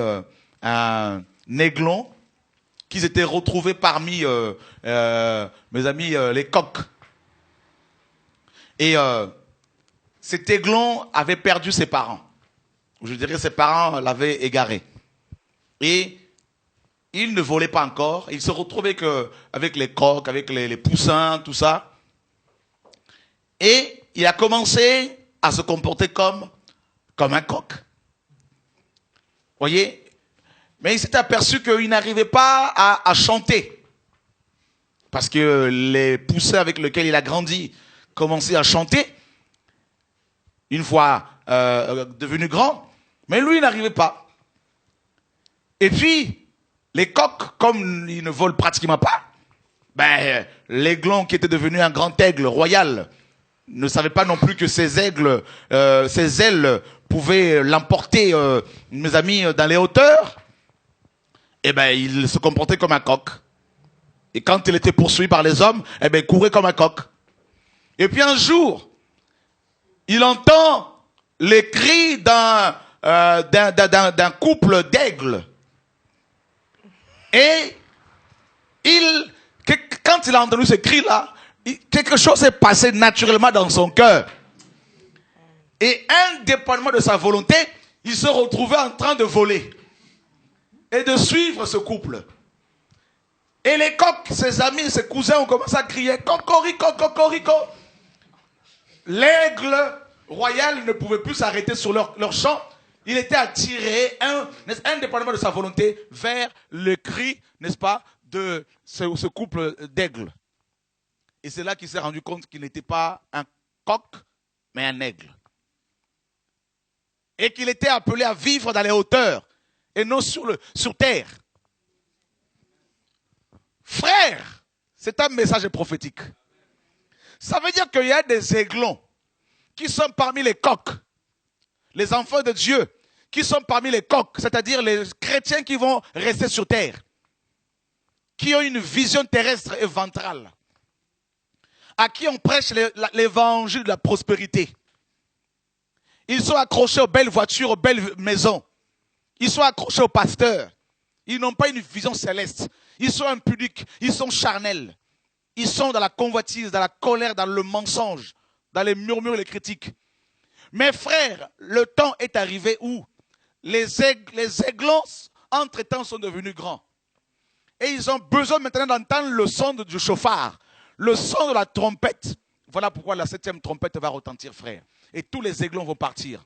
un aiglon qui s'était retrouvé parmi, mes amis, les coqs. Et cet aiglon avait perdu ses parents. Je dirais ses parents l'avaient égaré. Et il ne volait pas encore. Il se retrouvait avec les coqs, avec les poussins, tout ça. Et il a commencé à se comporter comme un coq. Voyez? Mais il s'est aperçu qu'il n'arrivait pas à chanter. Parce que les poussins avec lesquels il a grandi commençaient à chanter. Une fois devenu grand. Mais lui, il n'arrivait pas. Et puis, les coqs, comme ils ne volent pratiquement pas, ben, l'aiglon qui était devenu un grand aigle royal ne savait pas non plus que ses aigles, ses ailes pouvaient l'emporter, mes amis, dans les hauteurs. Eh ben, il se comportait comme un coq. Et quand il était poursuivi par les hommes, eh ben, il courait comme un coq. Et puis un jour, il entend les cris d'un couple d'aigles. Et quand il a entendu ce cri-là, quelque chose s'est passé naturellement dans son cœur. Et indépendamment de sa volonté, il se retrouvait en train de voler et de suivre ce couple. Et les coqs, ses amis, ses cousins ont commencé à crier « Cocorico, cocorico ». L'aigle royal ne pouvait plus s'arrêter sur leur chant. Il était attiré, indépendamment de sa volonté, vers le cri, n'est-ce pas, de ce couple d'aigles. Et c'est là qu'il s'est rendu compte qu'il n'était pas un coq, mais un aigle. Et qu'il était appelé à vivre dans les hauteurs et non sur terre. Frère, c'est un message prophétique. Ça veut dire qu'il y a des aiglons qui sont parmi les coqs. Les enfants de Dieu qui sont parmi les coqs, c'est-à-dire les chrétiens qui vont rester sur terre, qui ont une vision terrestre et ventrale, à qui on prêche l'évangile de la prospérité. Ils sont accrochés aux belles voitures, aux belles maisons. Ils sont accrochés aux pasteurs. Ils n'ont pas une vision céleste. Ils sont impudiques, ils sont charnels. Ils sont dans la convoitise, dans la colère, dans le mensonge, dans les murmures et les critiques. Mes frères, le temps est arrivé où les aiglons, entre-temps, sont devenus grands. Et ils ont besoin maintenant d'entendre le son du chauffard, le son de la trompette. Voilà pourquoi la 7e trompette va retentir, frère. Et tous les aiglons vont partir.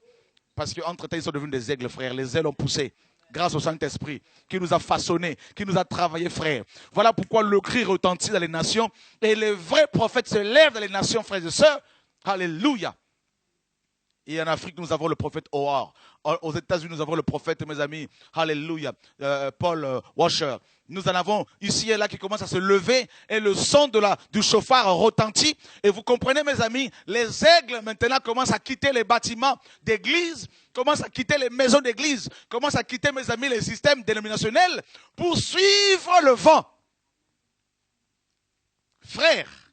Parce qu'entre-temps, ils sont devenus des aigles, frère. Les ailes ont poussé grâce au Saint-Esprit qui nous a façonnés, qui nous a travaillé, frère. Voilà pourquoi le cri retentit dans les nations. Et les vrais prophètes se lèvent dans les nations, frères et sœurs. Alléluia. Et en Afrique, nous avons le prophète Ohar. Aux États-Unis, nous avons le prophète, mes amis, alléluia, Paul Washer. Nous en avons ici et là qui commencent à se lever et le son du chauffard retentit. Et vous comprenez, mes amis, les aigles maintenant commencent à quitter les bâtiments d'église, commencent à quitter les maisons d'église, commencent à quitter, mes amis, les systèmes dénominationnels pour suivre le vent. Frères,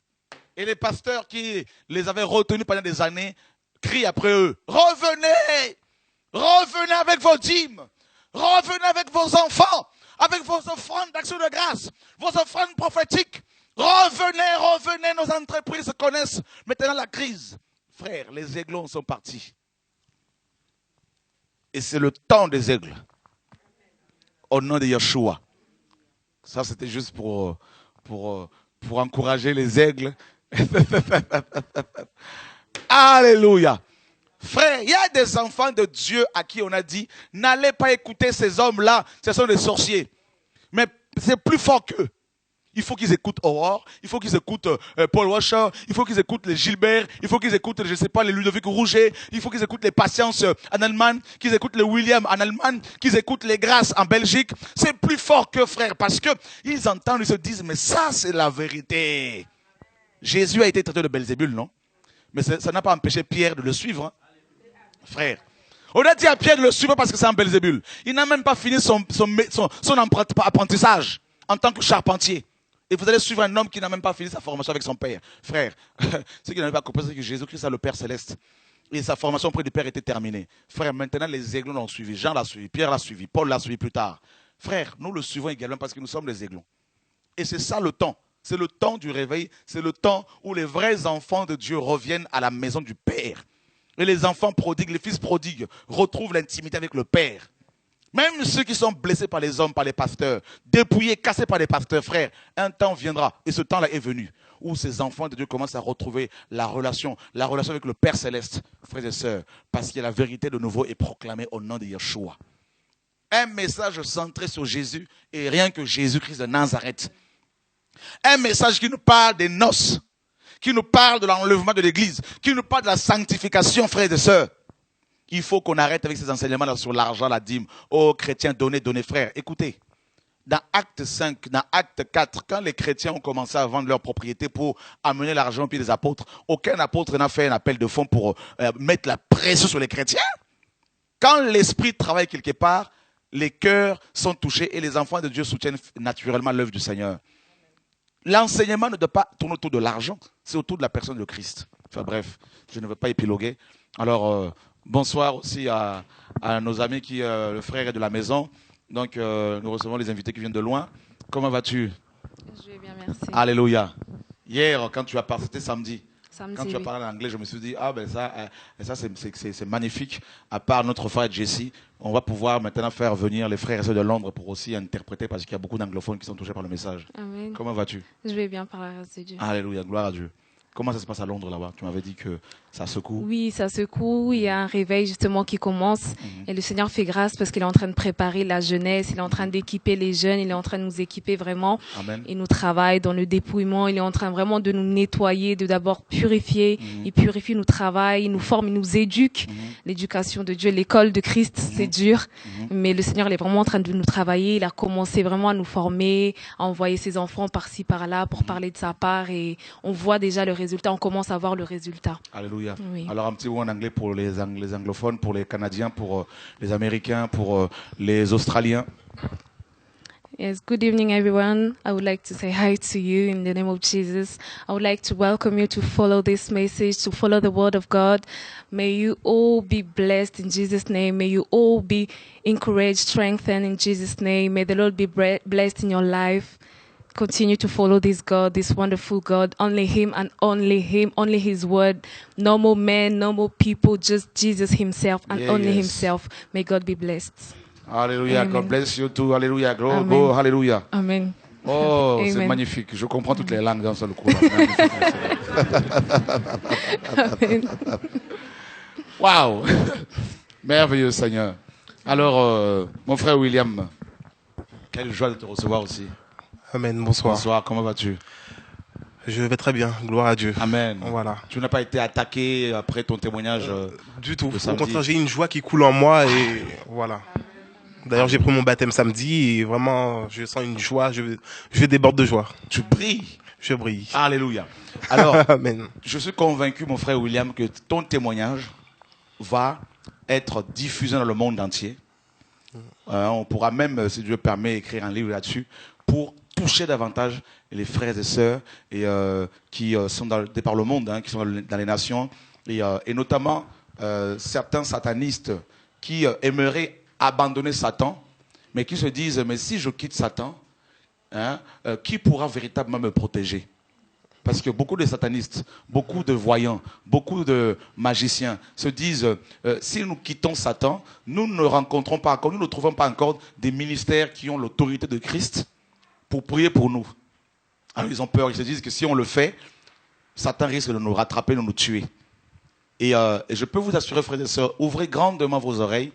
et les pasteurs qui les avaient retenus pendant des années, crient après eux, revenez, revenez avec vos dîmes, revenez avec vos enfants, avec vos offrandes d'action de grâce, vos offrandes prophétiques, revenez, revenez, nos entreprises connaissent maintenant la crise. Frères, les aiglons sont partis. Et c'est le temps des aigles. Au nom de Yeshua. Ça, c'était juste pour encourager les aigles. Alléluia. Frère, il y a des enfants de Dieu à qui on a dit, n'allez pas écouter ces hommes-là, ce sont des sorciers. Mais c'est plus fort qu'eux. Il faut qu'ils écoutent Aurore, il faut qu'ils écoutent Paul Washer, il faut qu'ils écoutent les Gilbert, il faut qu'ils écoutent, je ne sais pas, les Ludovic Rouget, il faut qu'ils écoutent les Patience en Allemagne, qu'ils écoutent les William en Allemagne, qu'ils écoutent les Grâces en Belgique. C'est plus fort que frère, parce que ils entendent, ils se disent, mais ça c'est la vérité. Jésus a été traité de Belzébul, non? Mais ça n'a pas empêché Pierre de le suivre, hein? Frère. On a dit à Pierre de le suivre parce que c'est un Belzébul. Il n'a même pas fini son apprentissage en tant que charpentier. Et vous allez suivre un homme qui n'a même pas fini sa formation avec son père. Frère, ce qui n'avait pas compris, c'est que Jésus-Christ a le Père Céleste. Et sa formation auprès du Père était terminée. Frère, maintenant les aiglons l'ont suivi. Jean l'a suivi, Pierre l'a suivi, Paul l'a suivi plus tard. Frère, nous le suivons également parce que nous sommes les aiglons. Et c'est ça le temps. C'est le temps du réveil. C'est le temps où les vrais enfants de Dieu reviennent à la maison du Père. Et les enfants prodigues, les fils prodigues retrouvent l'intimité avec le Père. Même ceux qui sont blessés par les hommes, par les pasteurs, dépouillés, cassés par les pasteurs, frères, un temps viendra, et ce temps-là est venu, où ces enfants de Dieu commencent à retrouver la relation avec le Père Céleste, frères et sœurs, parce que la vérité de nouveau est proclamée au nom de Yeshua. Un message centré sur Jésus et rien que Jésus-Christ de Nazareth. Un message qui nous parle des noces, qui nous parle de l'enlèvement de l'Église, qui nous parle de la sanctification, frères et sœurs. Il faut qu'on arrête avec ces enseignements sur l'argent, la dîme. Oh, chrétiens, donnez, frères. Écoutez, dans Acte 5, dans Acte 4, quand les chrétiens ont commencé à vendre leurs propriétés pour amener l'argent au pied des apôtres, aucun apôtre n'a fait un appel de fonds pour mettre la pression sur les chrétiens. Quand l'esprit travaille quelque part, les cœurs sont touchés et les enfants de Dieu soutiennent naturellement l'œuvre du Seigneur. L'enseignement ne doit pas tourner autour de l'argent, c'est autour de la personne de Christ. Enfin bref, je ne veux pas épiloguer. Alors, bonsoir aussi à nos amis qui, le frère est de la maison. Donc, nous recevons les invités qui viennent de loin. Comment vas-tu? Je vais bien, merci. Alléluia. Hier, quand tu as parlé, c'était samedi. Quand tu as oui. parlé en anglais, je me suis dit, ah ben ça c'est magnifique. À part notre frère Jesse, on va pouvoir maintenant faire venir les frères et sœurs de Londres pour aussi interpréter parce qu'il y a beaucoup d'anglophones qui sont touchés par le message. Amen. Comment vas-tu? Je vais bien par la grâce de Dieu. Alléluia, gloire à Dieu. Comment ça se passe à Londres là-bas? Tu m'avais dit que ça secoue. Oui, ça secoue. Il y a un réveil justement qui commence. Et le Seigneur fait grâce parce qu'il est en train de préparer la jeunesse. Il est en train d'équiper les jeunes. Il est en train de nous équiper vraiment. Amen. Il nous travaille dans le dépouillement. Il est en train vraiment de nous nettoyer, de d'abord purifier. Il purifie, nous travaille, il nous forme, il nous éduque. L'éducation de Dieu, l'école de Christ, c'est dur. Mais le Seigneur, il est vraiment en train de nous travailler. Il a commencé vraiment à nous former, à envoyer ses enfants par-ci, par-là pour parler de sa part. Et on voit déjà le résultat. On commence à voir le résultat. Alléluia. Oui. Alors un petit mot en anglais pour les anglophones, pour les Canadiens, pour les Américains, pour les Australiens. Yes, good evening, everyone. I would like to say hi to you in the name of Jesus. I would like to welcome you to follow this message, to follow the word of God. May you all be blessed in Jesus' name. May you all be encouraged, strengthened in Jesus' name. May the Lord be blessed in your life. Continue to follow this God, this wonderful God. Only Him and only Him, only His word. No more men, no more people, just Jesus Himself and only Himself. May God be blessed. Alléluia, Amen. God bless you too. Alléluia, go, Amen. go, alléluia. Amen. Oh, c'est Amen. magnifique. Je comprends toutes les langues d'un seul coup. Amen. Waouh! Merveilleux Seigneur. Alors, mon frère William, quelle joie de te recevoir aussi. Amen, bonsoir. Bonsoir, comment vas-tu? Je vais très bien, gloire à Dieu. Amen. Voilà. Tu n'as pas été attaqué après ton témoignage du tout. de Au samedi. contraire, j'ai une joie qui coule en moi et voilà. D'ailleurs, j'ai pris mon baptême samedi et vraiment, je sens une joie, je déborde de joie. Tu brilles. Je brille. Alléluia. Alors, Amen. je suis convaincu, mon frère William, que ton témoignage va être diffusé dans le monde entier. On pourra même, si Dieu permet, écrire un livre là-dessus pour toucher davantage les frères et sœurs qui sont par le monde, qui sont dans les nations, et notamment certains satanistes qui aimeraient abandonner Satan, mais qui se disent, mais si je quitte Satan, qui pourra véritablement me protéger? Parce que beaucoup de satanistes, beaucoup de voyants, beaucoup de magiciens se disent, si nous quittons Satan, nous ne rencontrons pas encore, nous ne trouvons pas encore des ministères qui ont l'autorité de Christ pour prier pour nous. Alors ils ont peur, ils se disent que si on le fait, Satan risque de nous rattraper, de nous tuer. Et je peux vous assurer, frères et sœurs, ouvrez grandement vos oreilles,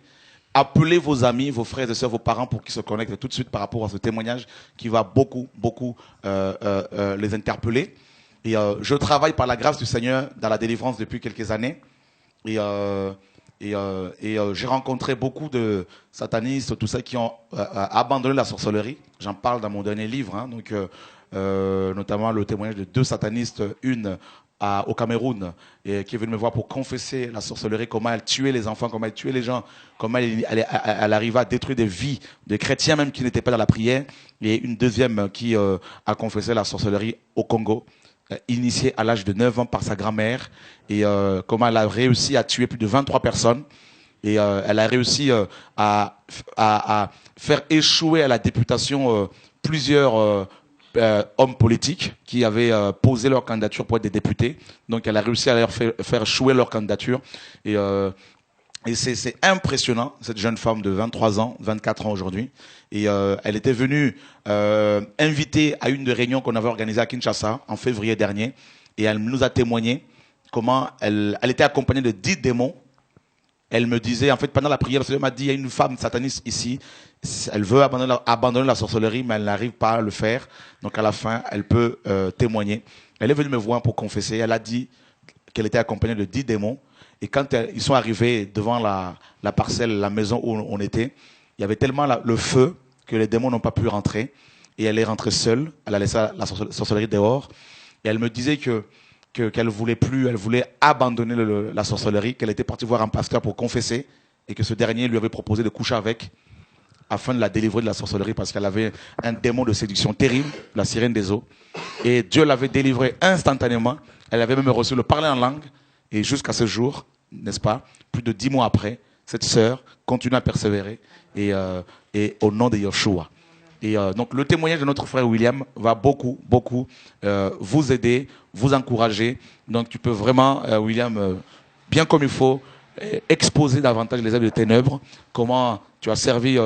appelez vos amis, vos frères et sœurs, vos parents pour qu'ils se connectent tout de suite par rapport à ce témoignage qui va beaucoup les interpeller. Et je travaille par la grâce du Seigneur dans la délivrance depuis quelques années. Et j'ai rencontré beaucoup de satanistes, tout ça, qui ont abandonné la sorcellerie. J'en parle dans mon dernier livre, hein, donc, notamment le témoignage de 2 satanistes, une au Cameroun, et qui est venue me voir pour confesser la sorcellerie, comment elle tuait les enfants, comment elle tuait les gens, comment elle arrivait à détruire des vies de chrétiens même qui n'étaient pas dans la prière. Et une deuxième qui a confessé la sorcellerie au Congo, initiée à l'âge de 9 ans par sa grand-mère, et comment elle a réussi à tuer plus de 23 personnes. Et elle a réussi à faire échouer à la députation plusieurs hommes politiques qui avaient posé leur candidature pour être des députés. Donc elle a réussi à leur faire échouer leur candidature. Et c'est impressionnant, cette jeune femme de 23 ans, 24 ans aujourd'hui. Et elle était venue invitée à une des réunions qu'on avait organisées à Kinshasa en février dernier. Et elle nous a témoigné comment elle était accompagnée de 10 démons. Elle me disait, en fait, pendant la prière, le Seigneur m'a dit, il y a une femme sataniste ici, elle veut abandonner la sorcellerie, mais elle n'arrive pas à le faire. Donc à la fin, elle peut témoigner. Elle est venue me voir pour confesser. Elle a dit qu'elle était accompagnée de 10 démons. Et quand ils sont arrivés devant la parcelle, la maison où on était, il y avait tellement le feu que les démons n'ont pas pu rentrer. Et elle est rentrée seule. Elle a laissé la sorcellerie dehors. Et elle me disait qu'elle voulait plus, elle voulait abandonner la sorcellerie, qu'elle était partie voir un pasteur pour confesser et que ce dernier lui avait proposé de coucher avec afin de la délivrer de la sorcellerie parce qu'elle avait un démon de séduction terrible, la sirène des eaux. Et Dieu l'avait délivrée instantanément. Elle avait même reçu le parler en langue. Et jusqu'à ce jour, n'est-ce pas, plus de 10 mois après, cette sœur continue à persévérer et au nom de Yeshua. Et donc le témoignage de notre frère William va beaucoup vous aider, vous encourager. Donc tu peux vraiment, William, bien comme il faut, exposer davantage les œuvres de ténèbres, comment tu as servi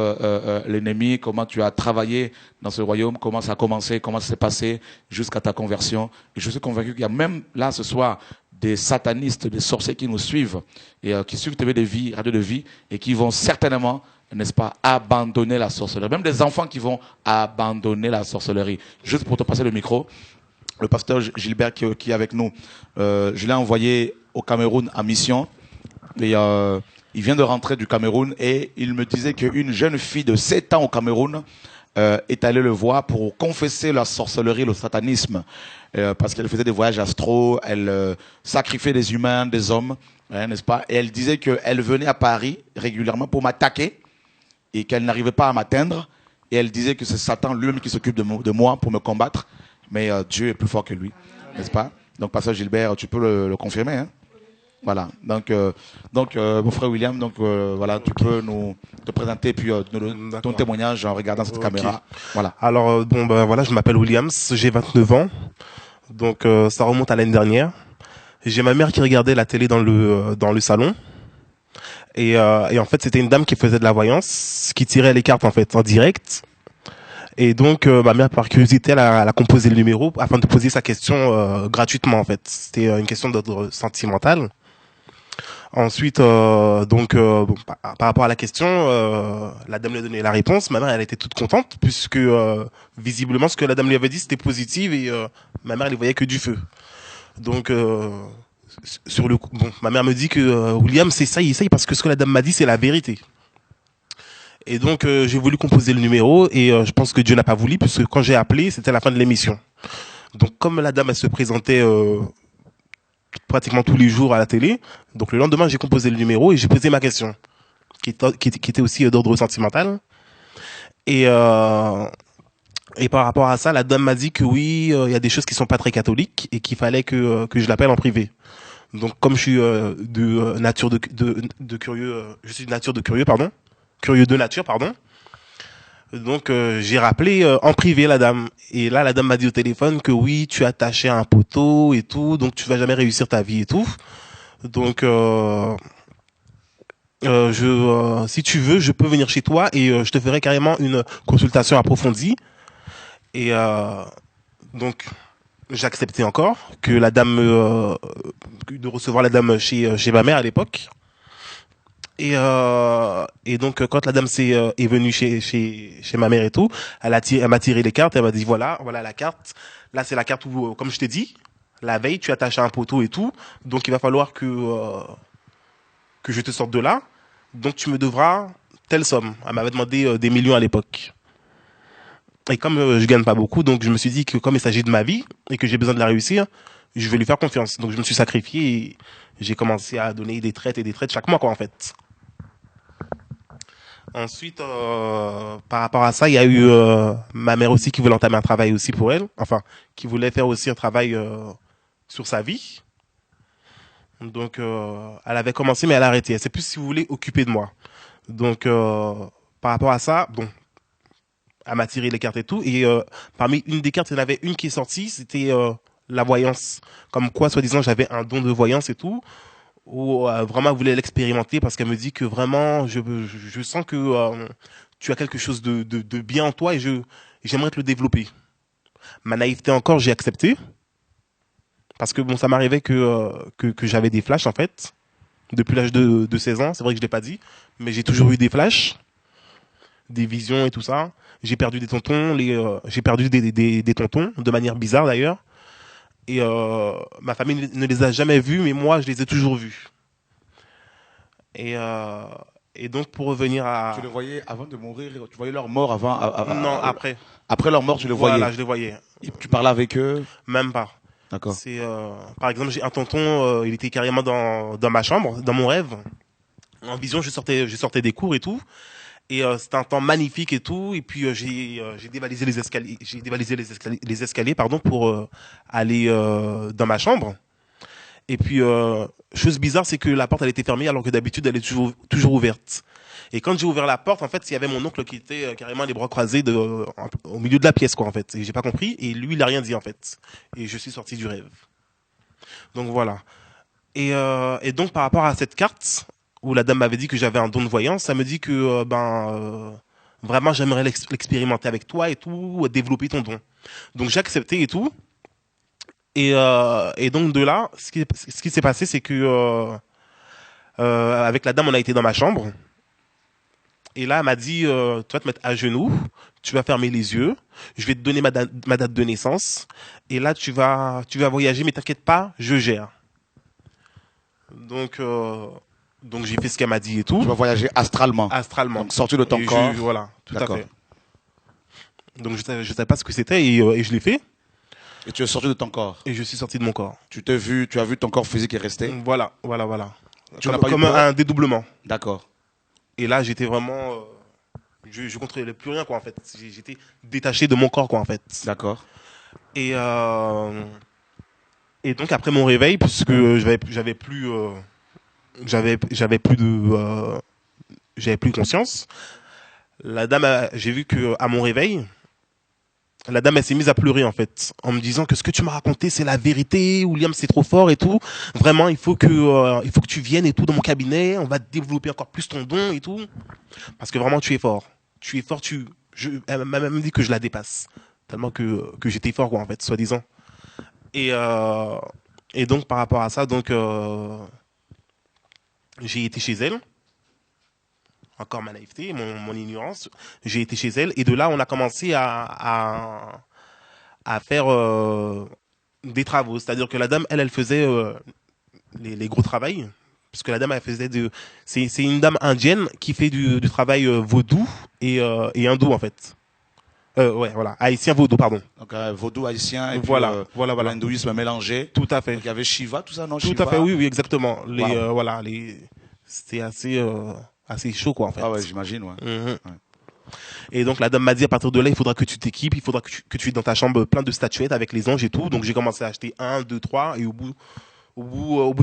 l'ennemi, comment tu as travaillé dans ce royaume, comment ça a commencé, comment ça s'est passé jusqu'à ta conversion. Et je suis convaincu qu'il y a même là ce soir des satanistes, des sorciers qui nous suivent et qui suivent TV de Vie, Radio de Vie et qui vont certainement, n'est-ce pas, abandonner la sorcellerie. Même des enfants qui vont abandonner la sorcellerie. Juste pour te passer le micro, le pasteur Gilbert qui est avec nous, je l'ai envoyé au Cameroun en mission. Et il vient de rentrer du Cameroun et il me disait qu'une jeune fille de 7 ans au Cameroun est allée le voir pour confesser la sorcellerie, le satanisme, parce qu'elle faisait des voyages astraux, elle sacrifiait des humains, des hommes, hein, n'est-ce pas? Et elle disait qu'elle venait à Paris régulièrement pour m'attaquer et qu'elle n'arrivait pas à m'atteindre. Et elle disait que c'est Satan lui-même qui s'occupe de moi pour me combattre, mais Dieu est plus fort que lui, n'est-ce pas? Donc, pasteur Gilbert, tu peux le confirmer, hein? Voilà, donc mon frère William, voilà, tu peux te présenter puis ton témoignage en regardant cette caméra. Voilà. Alors voilà, je m'appelle Williams, j'ai 29 ans, donc ça remonte à l'année dernière. J'ai ma mère qui regardait la télé dans le salon et en fait c'était une dame qui faisait de la voyance, qui tirait les cartes en fait en direct. Et donc ma mère par curiosité elle a composé le numéro afin de poser sa question gratuitement en fait. C'était une question d'ordre sentimental. Ensuite, par rapport à la question, la dame lui a donné la réponse. Ma mère, elle était toute contente puisque visiblement, ce que la dame lui avait dit, c'était positif et ma mère, elle ne voyait que du feu. Donc, sur le coup, ma mère me dit que William, c'est ça, il essaye parce que ce que la dame m'a dit, c'est la vérité. Et donc, j'ai voulu composer le numéro et je pense que Dieu n'a pas voulu puisque quand j'ai appelé, c'était la fin de l'émission. Donc, comme la dame, elle se présentait pratiquement tous les jours à la télé. Donc le lendemain, j'ai composé le numéro et j'ai posé ma question, qui était aussi d'ordre sentimental. Et par rapport à ça, la dame m'a dit que oui, il y a des choses qui sont pas très catholiques et qu'il fallait que je l'appelle en privé. Donc comme je suis de nature de curieux, je suis de nature de curieux, curieux de nature, pardon. Donc j'ai rappelé en privé la dame et là la dame m'a dit au téléphone que oui tu es attaché à un poteau et tout donc tu vas jamais réussir ta vie et tout donc si tu veux je peux venir chez toi et je te ferai carrément une consultation approfondie et donc j'ai accepté encore que la dame de recevoir la dame chez ma mère à l'époque Et donc quand la dame est venue chez ma mère et tout, elle m'a tiré les cartes, elle m'a dit voilà la carte. Là c'est la carte où, comme je t'ai dit, la veille tu attaches à un poteau et tout, donc il va falloir que je te sorte de là. Donc tu me devras telle somme. Elle m'avait demandé des millions à l'époque. Et comme je gagne pas beaucoup, donc je me suis dit que comme il s'agit de ma vie et que j'ai besoin de la réussir, je vais lui faire confiance. Donc je me suis sacrifié et j'ai commencé à donner des traites et des traites chaque mois quoi en fait. Ensuite, par rapport à ça, il y a eu ma mère aussi qui voulait entamer un travail aussi pour elle, enfin qui voulait faire aussi un travail sur sa vie. Donc elle avait commencé mais elle a arrêté. Elle s'est plus, si vous voulez, occupée de moi. Donc par rapport à ça, bon, elle m'a tiré les cartes et tout. Et parmi une des cartes, il y en avait une qui est sortie, c'était la voyance. Comme quoi, soi-disant, j'avais un don de voyance et tout. Ou vraiment, elle voulait l'expérimenter parce qu'elle me dit que vraiment, je sens que tu as quelque chose de bien en toi et j'aimerais te le développer. Ma naïveté encore, j'ai accepté. Parce que bon, ça m'arrivait que j'avais des flashs en fait. Depuis l'âge de 16 ans, c'est vrai que je l'ai pas dit. Mais j'ai toujours eu des flashs, des visions et tout ça. J'ai perdu des tontons, j'ai perdu des tontons, de manière bizarre d'ailleurs. Et ma famille ne les a jamais vus, mais moi, je les ai toujours vus. Et donc, pour revenir à... Tu les voyais avant de mourir, tu voyais leur mort avant, non, après. Après leur mort, tu les voyais. Voilà, je les voyais. Et tu parlais avec eux? Même pas. D'accord. C'est, par exemple, j'ai un tonton, il était carrément dans ma chambre, dans mon rêve. En vision, je sortais des cours et tout. Et c'était un temps magnifique et tout. Et puis j'ai dévalisé les escaliers, les escaliers pardon, pour aller dans ma chambre. Et puis chose bizarre, c'est que la porte elle était fermée alors que d'habitude elle est toujours ouverte. Et quand j'ai ouvert la porte, en fait, il y avait mon oncle qui était carrément les bras croisés au milieu de la pièce, quoi, en fait. Et j'ai pas compris. Et lui, il a rien dit, en fait. Et je suis sorti du rêve. Donc voilà. Et donc par rapport à cette carte où la dame m'avait dit que j'avais un don de voyance, ça me dit que vraiment j'aimerais l'expérimenter avec toi et tout, développer ton don. Donc j'ai accepté et tout. Et donc de là, ce qui s'est passé, c'est que avec la dame, on a été dans ma chambre. Et là, elle m'a dit, tu vas te mettre à genoux, tu vas fermer les yeux, je vais te donner ma date de naissance. Et là, tu vas voyager, mais t'inquiète pas, je gère. Donc j'ai fait ce qu'elle m'a dit et tout. Tu vas voyager astralement. Astralement. Donc sortir de ton corps. Voilà, tout à fait. Donc je savais pas ce que c'était et je l'ai fait. Et tu es sorti de ton corps. Et je suis sorti de mon corps. Tu as vu ton corps physique est resté. Voilà. Tu n'as pas comme eu peur? un dédoublement. D'accord. Et là, j'étais vraiment, je contrôlais plus rien quoi en fait. J'étais détaché de mon corps quoi en fait. D'accord. Et donc après mon réveil, puisque j'avais plus conscience. La dame, j'ai vu que à mon réveil, la dame elle s'est mise à pleurer en fait, en me disant que ce que tu m'as raconté c'est la vérité, William c'est trop fort et tout. Vraiment il faut que tu viennes et tout dans mon cabinet, on va développer encore plus ton don et tout, parce que vraiment tu es fort. Elle m'a même dit que je la dépasse, tellement que j'étais fort quoi en fait, soi-disant. Et donc par rapport à ça, donc j'ai été chez elle. Encore ma naïveté, mon ignorance. J'ai été chez elle et de là on a commencé à faire des travaux. C'est-à-dire que la dame, elle faisait les gros travails. Parce que la dame, elle faisait c'est une dame indienne qui fait du travail vaudou et hindou en fait. Ouais, voilà, haïtien vaudou, pardon. Donc vaudou haïtien et puis voilà. l'hindouisme mélangé. Tout à fait. Donc il y avait Shiva, tout ça, non? Tout Shiva. à fait, oui, exactement. Wow. C'était assez chaud quoi en fait. Ah ouais, j'imagine, ouais. Ouais. Et donc la dame m'a dit à partir de là il faudra que tu t'équipes, il faudra que tu aies dans ta chambre plein de statuettes avec les anges et tout. Donc j'ai commencé à acheter 1, 2, 3 et au bout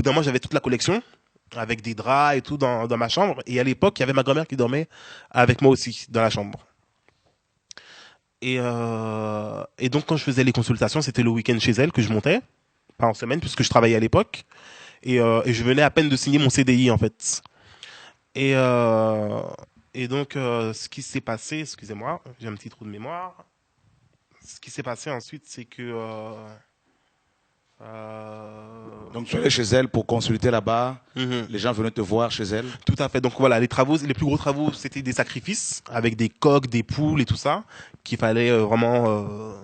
d'un mois j'avais toute la collection avec des draps et tout dans ma chambre. Et à l'époque il y avait ma grand-mère qui dormait avec moi aussi dans la chambre. Et donc quand je faisais les consultations c'était le week-end chez elle que je montais, pas en semaine puisque je travaillais à l'époque. Et je venais à peine de signer mon CDI en fait. Et donc, ce qui s'est passé, excusez-moi, j'ai un petit trou de mémoire. Ce qui s'est passé ensuite, c'est que Donc tu allais chez elle pour consulter là-bas. Les gens venaient te voir chez elle. Tout à fait. Donc voilà, les plus gros travaux, c'était des sacrifices avec des coqs, des poules et tout ça qu'il fallait vraiment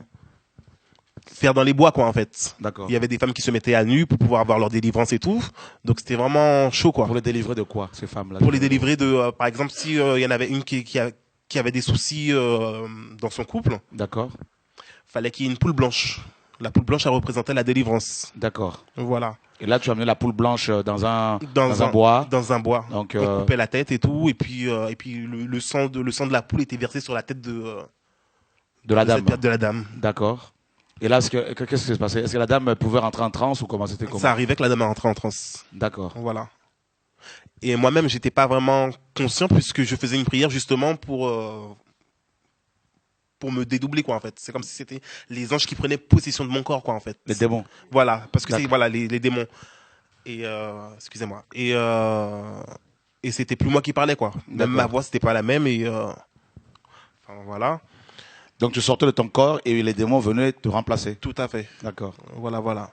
faire dans les bois, quoi, en fait. D'accord. Il y avait des femmes qui se mettaient à nu pour pouvoir avoir leur délivrance et tout. Donc c'était vraiment chaud, quoi. Pour les délivrer de quoi, ces femmes-là? Pour les délivrer de, par exemple, si il y en avait une qui avait des soucis dans son couple. D'accord. Fallait qu'il y ait une poule blanche. La poule blanche, elle représentait la délivrance. D'accord. Voilà. Et là, tu as amené la poule blanche dans un bois. Dans un bois. Donc, on coupait la tête et tout, et puis le sang de la poule était versé sur la tête de la dame. De la dame. D'accord. Et là, qu'est-ce qui s'est passé? Est-ce que la dame pouvait rentrer en transe ou comment c'était? Ça arrivait que la dame rentrait en transe. D'accord. Voilà. Et moi-même, j'étais pas vraiment conscient puisque je faisais une prière justement pour me dédoubler, quoi, en fait. C'est comme si c'était les anges qui prenaient possession de mon corps, quoi, en fait. Les démons. Voilà, parce que c'est voilà les démons. Et excusez-moi. Et c'était plus moi qui parlais, quoi. Même ma voix, c'était pas la même et enfin, voilà. Donc tu sortais de ton corps et les démons venaient te remplacer. Tout à fait. D'accord. Voilà.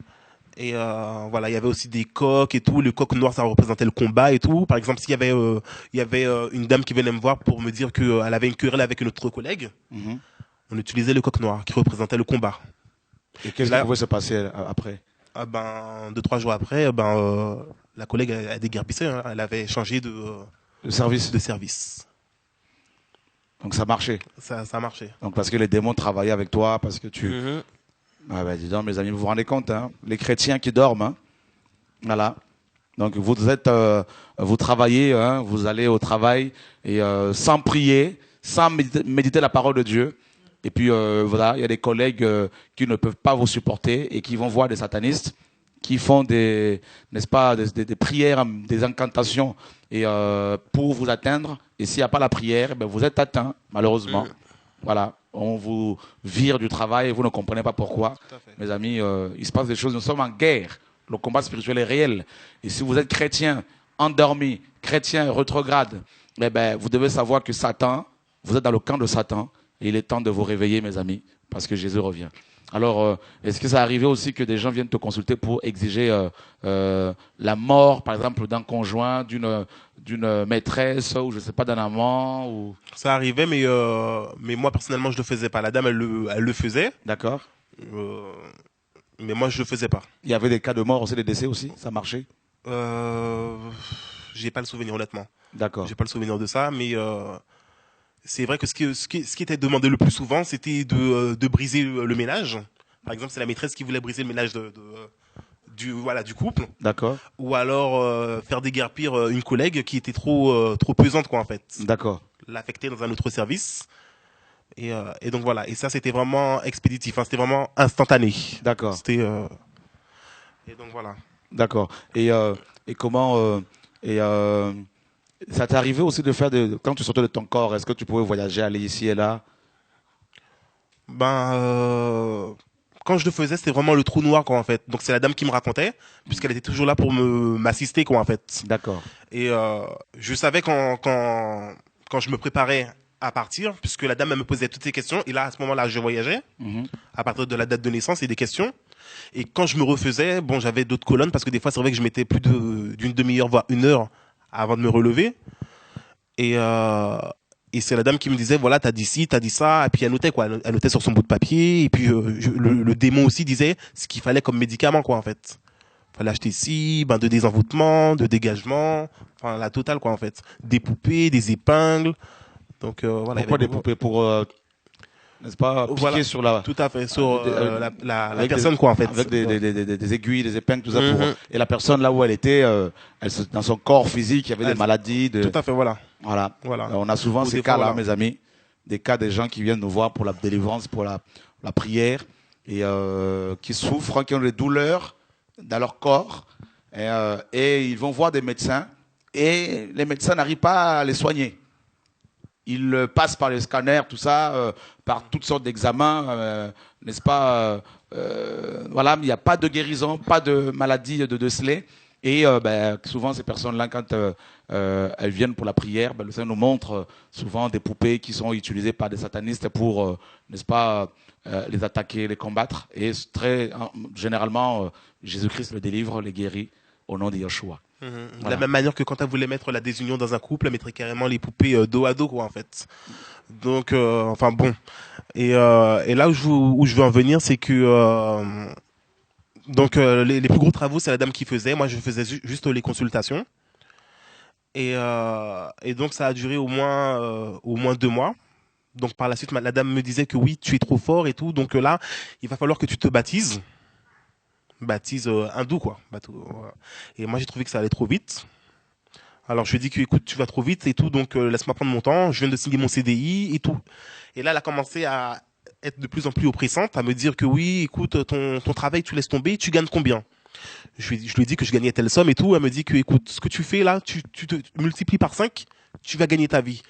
Et voilà, il y avait aussi des coqs et tout. Le coq noir, ça représentait le combat et tout. Par exemple, s'il y avait une dame qui venait me voir pour me dire qu'elle avait une querelle avec une autre collègue, on utilisait le coq noir qui représentait le combat. Et qu'est-ce qui pouvait se passer après? 2-3 jours après, la collègue a déguerpissé. Hein. Elle avait changé de service. Donc ça marchait. Ça marchait. Donc parce que les démons travaillaient avec toi, parce que tu... Ah ben dis donc, mes amis, vous vous rendez compte, hein, les chrétiens qui dorment, hein, voilà. Donc vous travaillez, hein, vous allez au travail et sans prier, sans méditer la parole de Dieu. Et puis voilà, il y a des collègues qui ne peuvent pas vous supporter et qui vont voir des satanistes qui font des prières, des incantations et pour vous atteindre. Et s'il n'y a pas la prière, ben vous êtes atteint, malheureusement. Voilà, on vous vire du travail et vous ne comprenez pas pourquoi. Mes amis, il se passe des choses, nous sommes en guerre. Le combat spirituel est réel. Et si vous êtes chrétien, endormi, chrétien rétrograde, eh ben, vous devez savoir que Satan, vous êtes dans le camp de Satan. Et il est temps de vous réveiller, mes amis, parce que Jésus revient. Alors, est-ce que ça arrivait aussi que des gens viennent te consulter pour exiger la mort, par exemple, d'un conjoint, d'une maîtresse, ou je ne sais pas, d'un amant ou... Ça arrivait, mais moi, personnellement, je ne le faisais pas. La dame, elle le faisait. D'accord. Mais moi, je ne le faisais pas. Il y avait des cas de mort aussi, des décès aussi? Ça marchait? J'ai pas le souvenir, honnêtement. D'accord. J'ai pas le souvenir de ça, mais... c'est vrai que ce qui était demandé le plus souvent, c'était de briser le ménage. Par exemple, c'est la maîtresse qui voulait briser le ménage du couple. D'accord. Ou alors faire déguerpir une collègue qui était trop pesante, quoi, en fait. D'accord. L'affecter dans un autre service. Et donc voilà. Et ça, c'était vraiment expéditif. Hein. C'était vraiment instantané. D'accord. C'était. Et donc voilà. D'accord. Et comment ça t'est arrivé aussi de faire quand tu sortais de ton corps, est-ce que tu pouvais voyager, aller ici et là? Quand je le faisais, c'était vraiment le trou noir, quoi, en fait. Donc c'est la dame qui me racontait, puisqu'elle était toujours là pour m'assister, quoi, en fait. D'accord. Et je savais quand je me préparais à partir, puisque la dame elle me posait toutes ces questions, et là à ce moment-là je voyageais à partir de la date de naissance et des questions. Et quand je me refaisais, bon, j'avais d'autres colonnes parce que des fois c'est vrai que je mettais plus d'une demi-heure voire 1 heure avant de me relever. Et c'est la dame qui me disait, voilà, t'as dit ci, t'as dit ça. Et puis elle notait, quoi. Elle notait sur son bout de papier. Et puis le démon aussi disait ce qu'il fallait comme médicament, quoi, en fait. Fallait acheter ci, de désenvoûtement, de dégagement. Enfin, la totale, quoi, en fait. Des poupées, des épingles. Donc, voilà. Pourquoi des poupées? Pour, n'est-ce pas, piquer voilà, sur la... Tout à fait, sur la personne, quoi, en fait. Avec des aiguilles, des épingles, tout ça. Et la personne, là où elle était, dans son corps physique, il y avait des maladies. Tout à fait, voilà. Voilà. On a souvent ces cas-là, mes amis. Des cas des gens qui viennent nous voir pour la délivrance, pour la prière, et qui souffrent, qui ont des douleurs dans leur corps. Et ils vont voir des médecins, et les médecins n'arrivent pas à les soigner. Ils passent par les scanners, tout ça, par toutes sortes d'examens, n'est-ce pas? Voilà, il n'y a pas de guérison, pas de maladie de déceler. Et souvent, ces personnes-là, quand elles viennent pour la prière, le Seigneur nous montre souvent des poupées qui sont utilisées par des satanistes pour, n'est-ce pas, les attaquer, les combattre. Et généralement, Jésus-Christ le délivre, les guérit au nom de Yeshua. De la même manière que quand elle voulait mettre la désunion dans un couple, elle mettrait carrément les poupées dos à dos, quoi, en fait. Donc, enfin bon. Et là où je veux en venir, c'est que donc les plus gros travaux, c'est la dame qui faisait. Moi, je faisais juste les consultations. Et donc, ça a duré au moins 2 mois. Donc, par la suite, la dame me disait que oui, tu es trop fort et tout. Donc là, il va falloir que tu te baptises. Baptise hindou, quoi. Et moi, j'ai trouvé que ça allait trop vite. Alors, je lui ai dit que, écoute, tu vas trop vite et tout. Donc, laisse-moi prendre mon temps. Je viens de signer mon CDI et tout. Et là, elle a commencé à être de plus en plus oppressante, à me dire que oui, écoute, ton travail, tu laisses tomber, tu gagnes combien? Je lui ai dit que je gagnais telle somme et tout. Elle me dit que, écoute, ce que tu fais là, tu te multiplies par 5, tu vas gagner ta vie.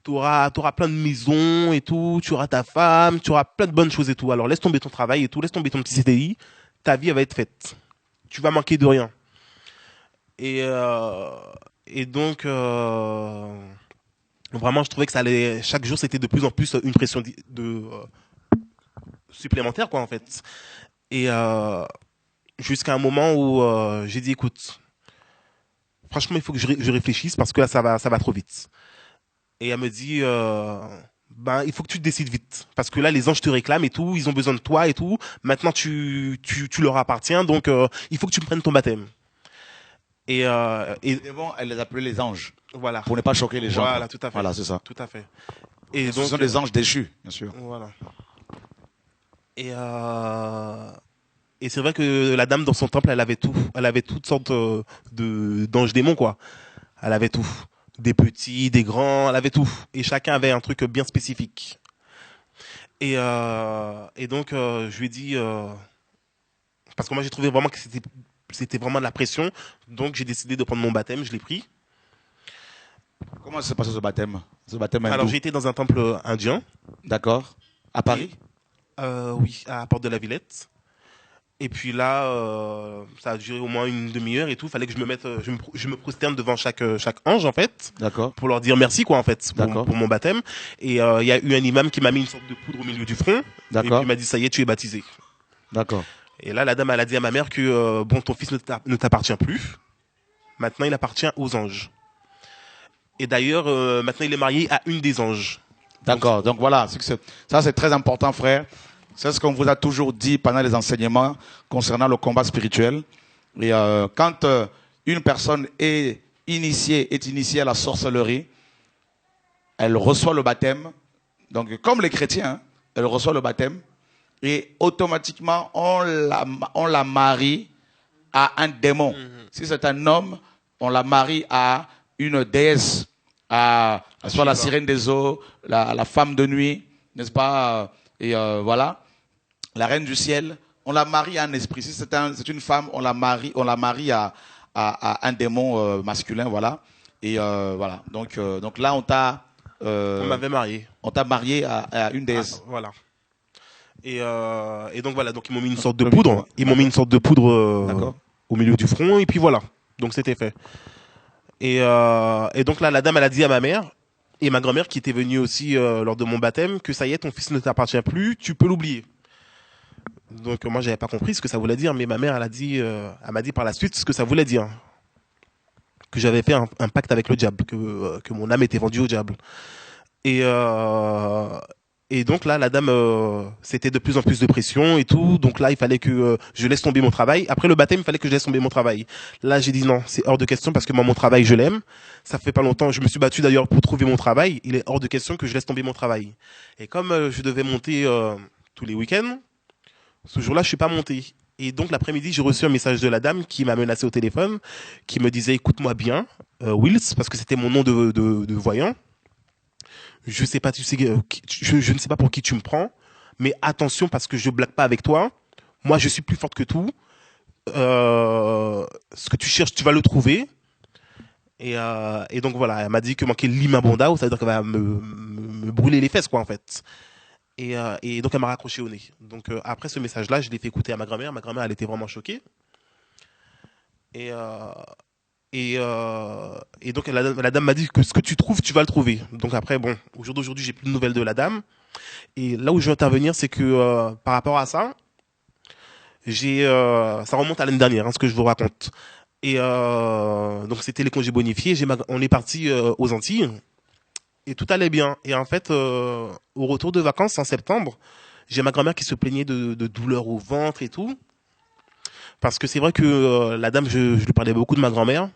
T'auras plein de maisons et tout, tu auras ta femme, tu auras plein de bonnes choses et tout. Alors laisse tomber ton travail et tout, laisse tomber ton petit CDI, ta vie elle va être faite. Tu vas manquer de rien. Et donc vraiment, je trouvais que ça allait. Chaque jour, c'était de plus en plus une pression supplémentaire, quoi, en fait. Et jusqu'à un moment où j'ai dit, écoute, franchement, il faut que je réfléchisse parce que là, ça va trop vite. Et elle me dit, il faut que tu te décides vite parce que là, les anges te réclament et tout, ils ont besoin de toi et tout. Maintenant, tu leur appartiens, donc il faut que tu me prennes ton baptême. Et bon, elle les appelait les anges. Voilà. Pour ne pas choquer les gens. Voilà, tout à fait. Voilà, c'est ça. Tout à fait. Et donc, ce sont des anges déchus, bien sûr. Voilà. Et c'est vrai que la dame dans son temple, elle avait tout. Elle avait toutes sortes d'anges démons, quoi. Elle avait tout. Des petits, des grands, elle avait tout. Et chacun avait un truc bien spécifique. Et donc, je lui ai dit... parce que moi, j'ai trouvé vraiment que c'était vraiment de la pression. Donc, j'ai décidé de prendre mon baptême. Je l'ai pris. Comment s'est passé ce baptême hindou? Alors, j'ai été dans un temple indien. D'accord. À Paris? Oui, à Porte de la Villette. Et puis là, ça a duré au moins une demi-heure et tout. Fallait que je me mette, je me prosterne devant chaque ange, en fait. D'accord. Pour leur dire merci, quoi, en fait, pour mon baptême. Et il y a eu un imam qui m'a mis une sorte de poudre au milieu du front. D'accord. Et puis il m'a dit, ça y est, tu es baptisé. D'accord. Et là, la dame, elle a dit à ma mère que, ton fils ne t'appartient plus. Maintenant, il appartient aux anges. Et d'ailleurs, maintenant, il est marié à une des anges. D'accord. Donc voilà, ça c'est très important, frère. C'est ce qu'on vous a toujours dit pendant les enseignements concernant le combat spirituel. Et quand une personne est initiée à la sorcellerie, elle reçoit le baptême. Donc comme les chrétiens, elle reçoit le baptême et automatiquement on la marie à un démon. Si c'est un homme, on la marie à une déesse, soit la sirène des eaux, la femme de nuit, n'est-ce pas? Et voilà. La reine du ciel, on la marie à un esprit. Si c'est une femme, on la marie à un démon masculin, voilà. Et voilà. Donc là, on m'avait marié. On t'a marié à une déesse. Voilà. Et donc voilà. Donc ils m'ont mis une sorte de poudre. Ils m'ont mis une sorte de poudre au milieu du front. Et puis voilà. Donc c'était fait. Et donc là, la dame, elle a dit à ma mère et ma grand-mère qui était venue aussi lors de mon baptême que ça y est, ton fils ne t'appartient plus. Tu peux l'oublier. Donc moi j'avais pas compris ce que ça voulait dire, mais ma mère elle m'a dit par la suite ce que ça voulait dire, que j'avais fait un pacte avec le diable, que mon âme était vendue au diable. Et donc là la dame c'était de plus en plus de pression et tout, donc là il fallait que je laisse tomber mon travail. Après le baptême il fallait que je laisse tomber mon travail. Là j'ai dit non, c'est hors de question parce que moi mon travail je l'aime. Ça fait pas longtemps, je me suis battu d'ailleurs pour trouver mon travail. Il est hors de question que je laisse tomber mon travail. Et comme je devais monter tous les week-ends. Ce jour-là, je suis pas monté. Et donc, l'après-midi, j'ai reçu un message de la dame qui m'a menacé au téléphone, qui me disait, écoute-moi bien, Wills, parce que c'était mon nom de voyant. Je sais pas, je ne sais pas pour qui tu me prends, mais attention parce que je blague pas avec toi. Moi, je suis plus forte que tout. Ce que tu cherches, tu vas le trouver. Et donc voilà, elle m'a dit que manquait l'imabonda, ça veut dire qu'elle va me brûler les fesses, quoi, en fait. Et donc elle m'a raccroché au nez. Donc après ce message-là, je l'ai fait écouter à ma grand-mère. Ma grand-mère, elle était vraiment choquée. Et, et donc la dame m'a dit que ce que tu trouves, tu vas le trouver. Donc après, bon, au jour d'aujourd'hui, j'ai plus de nouvelles de la dame. Et là où je veux intervenir, c'est que par rapport à ça, ça remonte à l'année dernière, ce que je vous raconte. Et donc c'était les congés bonifiés. On est parti aux Antilles et tout allait bien. Et en fait, au retour de vacances en septembre, j'ai ma grand-mère qui se plaignait de douleurs au ventre et tout. Parce que c'est vrai que la dame, je lui parlais beaucoup de ma grand-mère.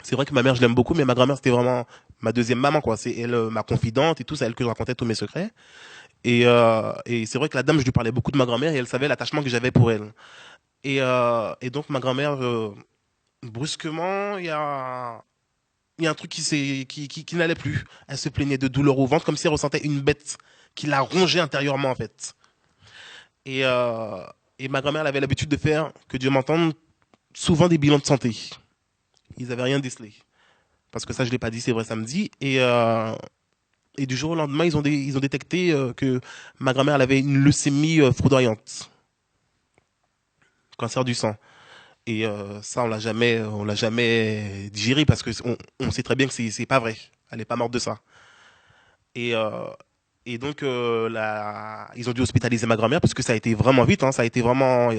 C'est vrai que ma mère, je l'aime beaucoup, mais ma grand-mère, c'était vraiment ma deuxième maman, quoi. C'est elle, ma confidente et tout, c'est elle que je racontais tous mes secrets. Et c'est vrai que la dame, je lui parlais beaucoup de ma grand-mère et elle savait l'attachement que j'avais pour elle. Et donc ma grand-mère, brusquement, il y a un truc qui n'allait plus. Elle se plaignait de douleurs au ventre, comme si elle ressentait une bête qui la rongeait intérieurement, en fait. Et ma grand-mère, elle avait l'habitude de faire, que Dieu m'entende, souvent des bilans de santé. Ils n'avaient rien décelé. Parce que ça, je ne l'ai pas dit, c'est vrai, samedi. Et du jour au lendemain, ils ont détecté que ma grand-mère, elle avait une leucémie foudroyante. Cancer du sang. Et ça, on l'a jamais digéré parce que on sait très bien que c'est pas vrai. Elle n'est pas morte de ça. Et donc, ils ont dû hospitaliser ma grand-mère parce que ça a été vraiment vite. Ça a été vraiment...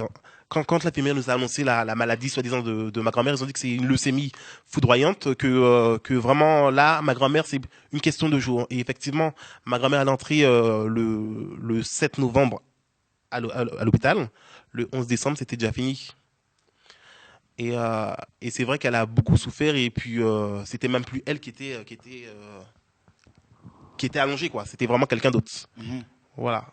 Quand l'infirmière nous a annoncé la maladie, soi-disant, de ma grand-mère, ils ont dit que c'est une leucémie foudroyante, que vraiment, là, ma grand-mère, c'est une question de jours. Et effectivement, ma grand-mère, elle est entrée le 7 novembre à l'hôpital. Le 11 décembre, c'était déjà fini. Et c'est vrai qu'elle a beaucoup souffert. Et puis, c'était même plus elle qui était allongée, quoi. C'était vraiment quelqu'un d'autre. Mhm. Voilà.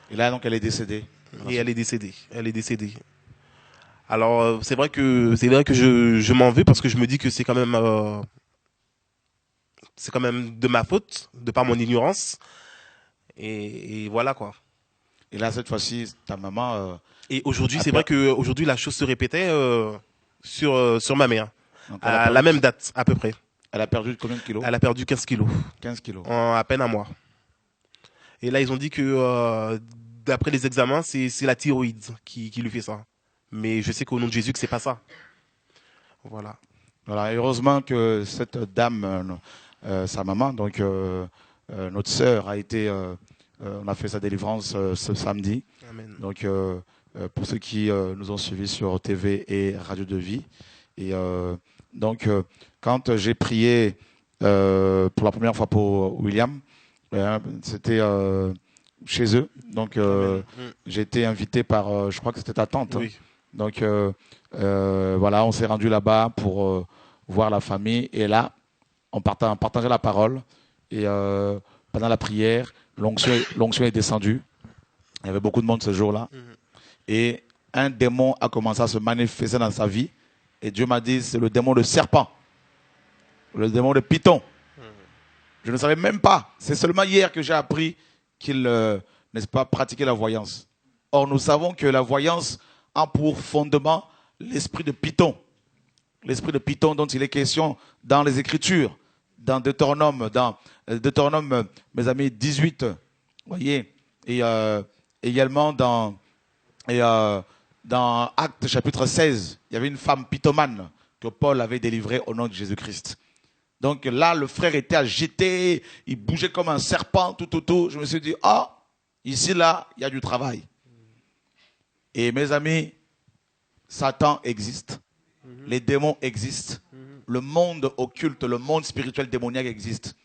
Et là, donc, elle est décédée. Et elle est décédée. Alors, c'est vrai que je m'en veux parce que je me dis que c'est quand même de ma faute, de par mon ignorance. Et voilà, quoi. Et là, cette fois-ci, ta maman... et aujourd'hui, c'est vrai qu'aujourd'hui, la chose se répétait sur ma mère. Donc, à la même date, à peu près. Elle a perdu combien de kilos? Elle a perdu 15 kilos. 15 kilos. En à peine un mois. Et là, ils ont dit que, d'après les examens, c'est la thyroïde qui lui fait ça. Mais je sais qu'au nom de Jésus, que c'est pas ça. Voilà. Voilà. Et heureusement que cette dame, sa maman, donc notre sœur, a été... on a fait sa délivrance ce samedi. Amen. Donc, pour ceux qui nous ont suivis sur TV et Radio de Vie. Et donc, quand j'ai prié pour la première fois pour William, c'était chez eux. Donc, j'ai été invité par, je crois que c'était ta tante. Oui. Donc, voilà, on s'est rendu là-bas pour voir la famille. Et là, on partageait la parole. Et pendant la prière, l'onction est descendue. Il y avait beaucoup de monde ce jour-là. Et un démon a commencé à se manifester dans sa vie. Et Dieu m'a dit, c'est le démon de serpent. Le démon de python. Je ne savais même pas. C'est seulement hier que j'ai appris qu'il, n'est-ce pas, pratiquait la voyance. Or, nous savons que la voyance a pour fondement l'esprit de python. L'esprit de python dont il est question dans les Écritures. Dans Deutéronome, mes amis, 18. Vous voyez. Et également dans Actes chapitre 16, il y avait une femme pythomane que Paul avait délivrée au nom de Jésus-Christ. Donc là, le frère était agité, il bougeait comme un serpent, tout. Je me suis dit, ici, là, il y a du travail. Et mes amis, Satan existe, les démons existent, le monde occulte, le monde spirituel démoniaque existe.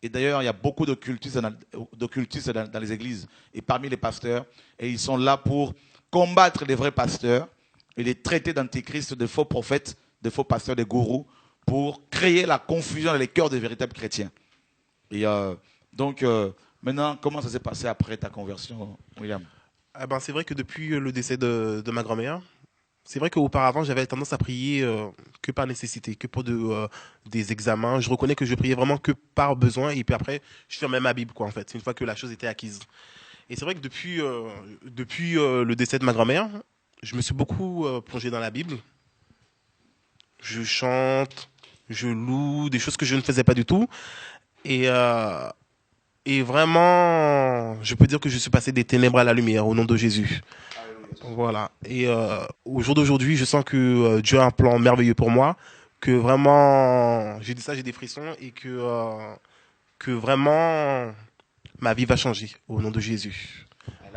Et d'ailleurs, il y a beaucoup d'occultistes dans les églises et parmi les pasteurs. Et ils sont là pour combattre les vrais pasteurs et les traiter d'antichrist, de faux prophètes, de faux pasteurs, de gourous, pour créer la confusion dans les cœurs des véritables chrétiens. Et donc, maintenant, comment ça s'est passé après ta conversion, William? C'est vrai que depuis le décès de ma grand-mère, c'est vrai qu'auparavant, j'avais tendance à prier que par nécessité, que pour des examens. Je reconnais que je priais vraiment que par besoin. Et puis après, je fermais ma Bible, quoi, en fait, une fois que la chose était acquise. Et c'est vrai que depuis le décès de ma grand-mère, je me suis beaucoup plongé dans la Bible. Je chante, je loue, des choses que je ne faisais pas du tout. Et vraiment, je peux dire que je suis passé des ténèbres à la lumière au nom de Jésus. Voilà. Et au jour d'aujourd'hui, je sens que Dieu a un plan merveilleux pour moi, que vraiment, j'ai dit ça, j'ai des frissons, et que vraiment, ma vie va changer au nom de Jésus.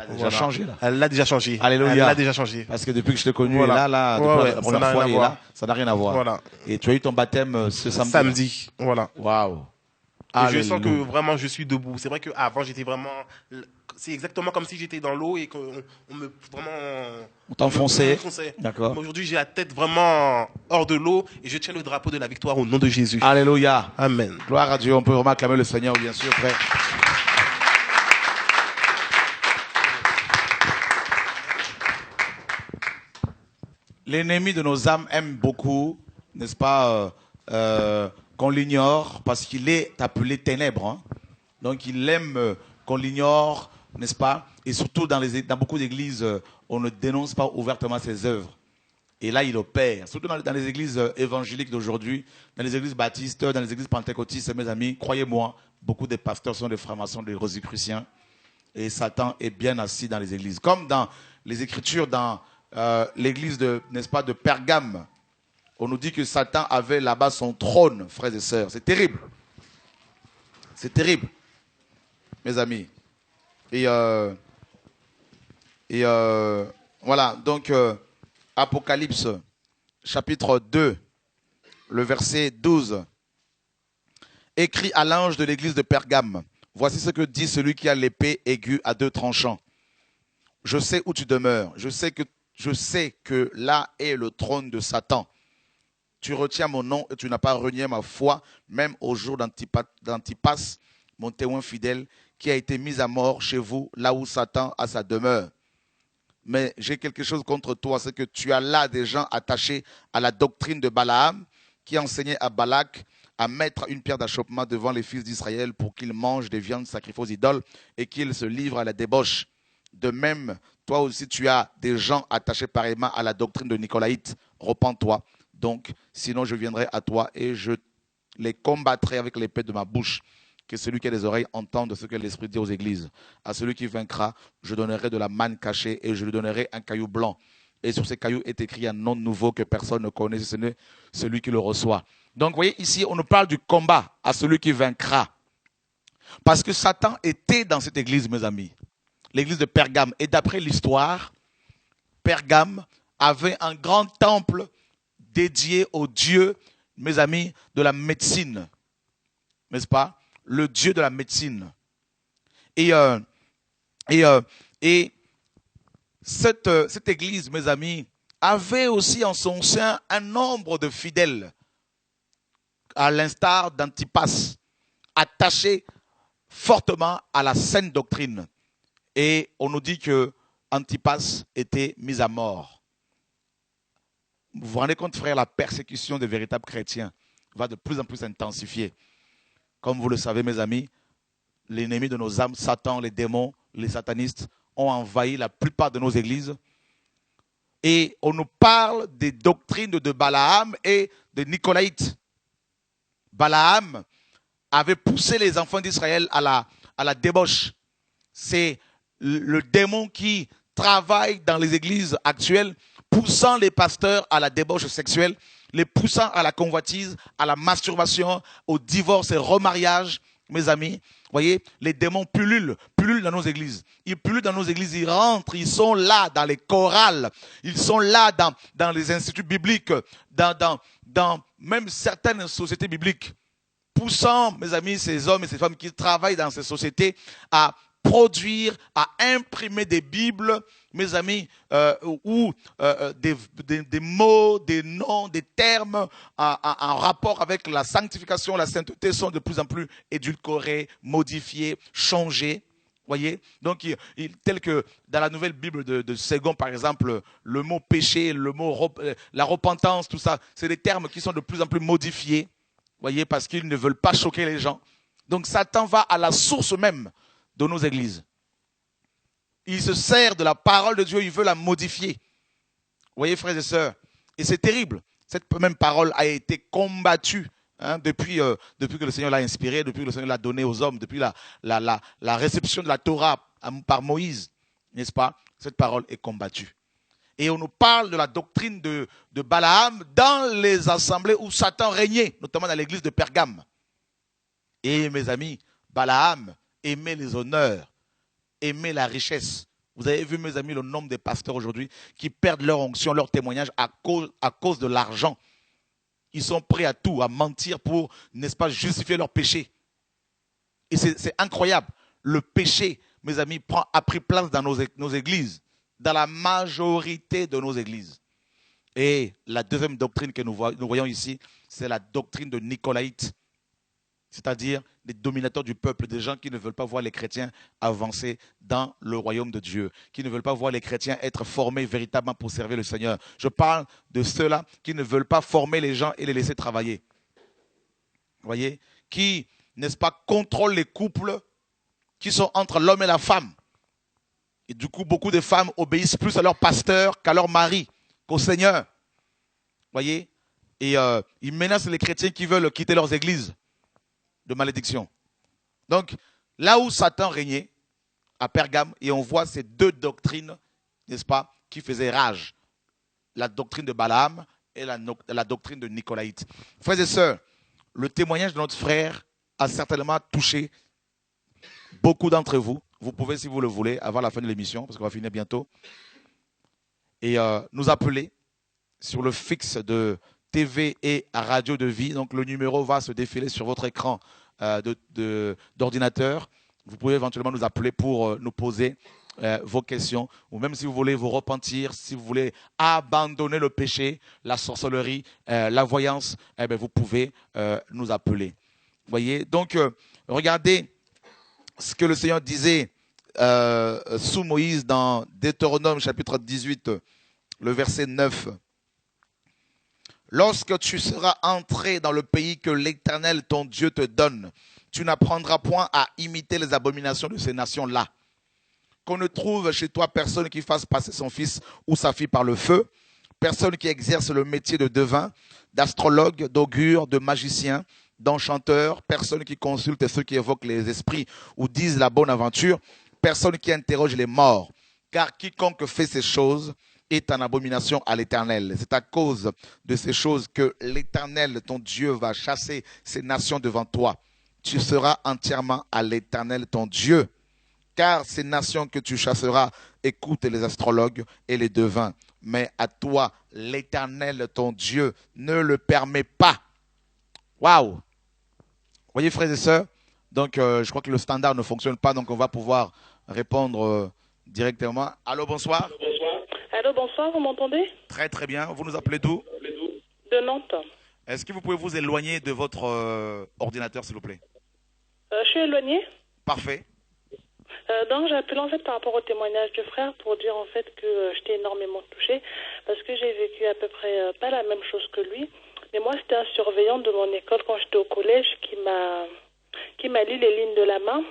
Elle a déjà changé, là. Elle l'a déjà changé. Alléluia. Elle l'a déjà changé. Parce que depuis que je t'ai connu, Voilà. depuis la première fois, voir. ça n'a rien à voir. Voilà. Et tu as eu ton baptême ce samedi. Samedi, voilà. Waouh. Et je sens que vraiment je suis debout. C'est vrai qu'avant j'étais vraiment. C'est exactement comme si j'étais dans l'eau et qu'on me vraiment. On t'enfonçait. D'accord. Aujourd'hui j'ai la tête vraiment hors de l'eau et je tiens le drapeau de la victoire au nom de Jésus. Alléluia. Amen. Gloire à Dieu. On peut vraiment acclamer le Seigneur, bien sûr, frère. L'ennemi de nos âmes aime beaucoup, n'est-ce pas, qu'on l'ignore parce qu'il est appelé ténèbres. Hein. Donc il aime qu'on l'ignore, n'est-ce pas? Et surtout dans beaucoup d'églises, on ne dénonce pas ouvertement ses œuvres. Et là, il opère. Surtout dans les églises évangéliques d'aujourd'hui, dans les églises baptistes, dans les églises pentecôtistes, mes amis, croyez-moi, beaucoup des pasteurs sont des francs-maçons, des rosicruciens. Et Satan est bien assis dans les églises. Comme dans les Écritures, dans l'église de, n'est-ce pas, de Pergame, on nous dit que Satan avait là-bas son trône, frères et sœurs. C'est terrible. C'est terrible, mes amis. Et voilà, donc Apocalypse, chapitre 2, le verset 12. Écrit à l'ange de l'église de Pergame, voici ce que dit celui qui a l'épée aiguë à deux tranchants. Je sais où tu demeures, je sais que là est le trône de Satan. Tu retiens mon nom et tu n'as pas renié ma foi, même au jour d'Antipas, mon témoin fidèle, qui a été mis à mort chez vous, là où Satan a sa demeure. Mais j'ai quelque chose contre toi, c'est que tu as là des gens attachés à la doctrine de Balaam, qui enseignait à Balak à mettre une pierre d'achoppement devant les fils d'Israël pour qu'ils mangent des viandes sacrifiées aux idoles et qu'ils se livrent à la débauche. De même, toi aussi, tu as des gens attachés pareillement à la doctrine de Nicolaïte. Repens-toi. Donc, sinon je viendrai à toi et je les combattrai avec l'épée de ma bouche. Que celui qui a des oreilles entende ce que l'Esprit dit aux églises. À celui qui vaincra, je donnerai de la manne cachée et je lui donnerai un caillou blanc. Et sur ces cailloux est écrit un nom nouveau que personne ne connaît, ce n'est celui qui le reçoit. Donc, vous voyez, ici, on nous parle du combat à celui qui vaincra. Parce que Satan était dans cette église, mes amis. L'église de Pergame. Et d'après l'histoire, Pergame avait un grand temple dédié au Dieu, mes amis, de la médecine. N'est-ce pas? Le Dieu de la médecine. Et cette église, mes amis, avait aussi en son sein un nombre de fidèles, à l'instar d'Antipas, attachés fortement à la saine doctrine. Et on nous dit que Antipas était mis à mort. Vous vous rendez compte, frère, la persécution des véritables chrétiens va de plus en plus s'intensifier. Comme vous le savez, mes amis, l'ennemi de nos âmes, Satan, les démons, les satanistes, ont envahi la plupart de nos églises. Et on nous parle des doctrines de Balaam et de Nicolaïte. Balaam avait poussé les enfants d'Israël à la débauche. C'est le démon qui travaille dans les églises actuelles, poussant les pasteurs à la débauche sexuelle, les poussant à la convoitise, à la masturbation, au divorce et remariage. Mes amis, voyez, les démons pullulent dans nos églises. Ils pullulent dans nos églises, ils rentrent, ils sont là dans les chorales, ils sont là dans les instituts bibliques, dans même certaines sociétés bibliques, poussant, mes amis, ces hommes et ces femmes qui travaillent dans ces sociétés à produire, à imprimer des Bibles, mes amis, où des mots, des noms, des termes en rapport avec la sanctification, la sainteté sont de plus en plus édulcorés, modifiés, changés. Voyez, donc tel que dans la nouvelle Bible de Ségon, par exemple, le mot péché, le mot la repentance, tout ça, c'est des termes qui sont de plus en plus modifiés. Voyez, parce qu'ils ne veulent pas choquer les gens. Donc Satan va à la source même de nos églises. Il se sert de la parole de Dieu, il veut la modifier. Vous voyez, frères et sœurs, et c'est terrible. Cette même parole a été combattue depuis que le Seigneur l'a inspirée, depuis que le Seigneur l'a donnée aux hommes, depuis la réception de la Torah par Moïse, n'est-ce pas? Cette parole est combattue. Et on nous parle de la doctrine de Balaam dans les assemblées où Satan régnait, notamment dans l'église de Pergame. Et mes amis, Balaam aimait les honneurs, aimait la richesse. Vous avez vu, mes amis, le nombre des pasteurs aujourd'hui qui perdent leur onction, leur témoignage à cause de l'argent. Ils sont prêts à tout, à mentir pour, n'est-ce pas, justifier leur péché. Et c'est incroyable. Le péché, mes amis, a pris place dans nos églises, dans la majorité de nos églises. Et la deuxième doctrine que nous voyons ici, c'est la doctrine de Nicolaïtes, c'est-à-dire des dominateurs du peuple, des gens qui ne veulent pas voir les chrétiens avancer dans le royaume de Dieu, qui ne veulent pas voir les chrétiens être formés véritablement pour servir le Seigneur. Je parle de ceux-là qui ne veulent pas former les gens et les laisser travailler. Vous voyez? Qui, n'est-ce pas, contrôlent les couples qui sont entre l'homme et la femme. Et du coup, beaucoup de femmes obéissent plus à leur pasteur qu'à leur mari, qu'au Seigneur. Vous voyez? Et ils menacent les chrétiens qui veulent quitter leurs églises de malédiction. Donc, là où Satan régnait, à Pergame, et on voit ces deux doctrines, n'est-ce pas, qui faisaient rage. La doctrine de Balaam et la doctrine de Nicolaïte. Frères et sœurs, le témoignage de notre frère a certainement touché beaucoup d'entre vous. Vous pouvez, si vous le voulez, avant la fin de l'émission, parce qu'on va finir bientôt, et nous appeler sur le fixe de TV et Radio de Vie. Donc le numéro va se défiler sur votre écran d'ordinateur. Vous pouvez éventuellement nous appeler pour nous poser vos questions, ou même si vous voulez vous repentir, si vous voulez abandonner le péché, la sorcellerie, la voyance, eh bien, vous pouvez nous appeler. Vous voyez, donc regardez ce que le Seigneur disait sous Moïse dans Deutéronome chapitre 18, le verset 9. Lorsque tu seras entré dans le pays que l'Éternel ton Dieu te donne, tu n'apprendras point à imiter les abominations de ces nations-là. Qu'on ne trouve chez toi personne qui fasse passer son fils ou sa fille par le feu, personne qui exerce le métier de devin, d'astrologue, d'augure, de magicien, d'enchanteur, personne qui consulte ceux qui évoquent les esprits ou disent la bonne aventure, personne qui interroge les morts. Car quiconque fait ces choses est en abomination à l'Éternel. C'est à cause de ces choses que l'Éternel, ton Dieu, va chasser ces nations devant toi. Tu seras entièrement à l'Éternel, ton Dieu. Car ces nations que tu chasseras écoutent les astrologues et les devins. Mais à toi, l'Éternel, ton Dieu, ne le permet pas. Waouh! Voyez, frères et sœurs, donc je crois que le standard ne fonctionne pas, donc on va pouvoir répondre directement. Allô, bonsoir. Allô, bonsoir, vous m'entendez? Très très bien. Vous nous appelez d'où? De Nantes. Est-ce que vous pouvez vous éloigner de votre ordinateur, s'il vous plaît? Je suis éloignée. Parfait. Donc j'appelle en fait par rapport au témoignage du frère pour dire en fait que j'étais énormément touchée parce que j'ai vécu à peu près pas la même chose que lui. Mais moi, c'était un surveillant de mon école quand j'étais au collège qui m'a lu les lignes de la main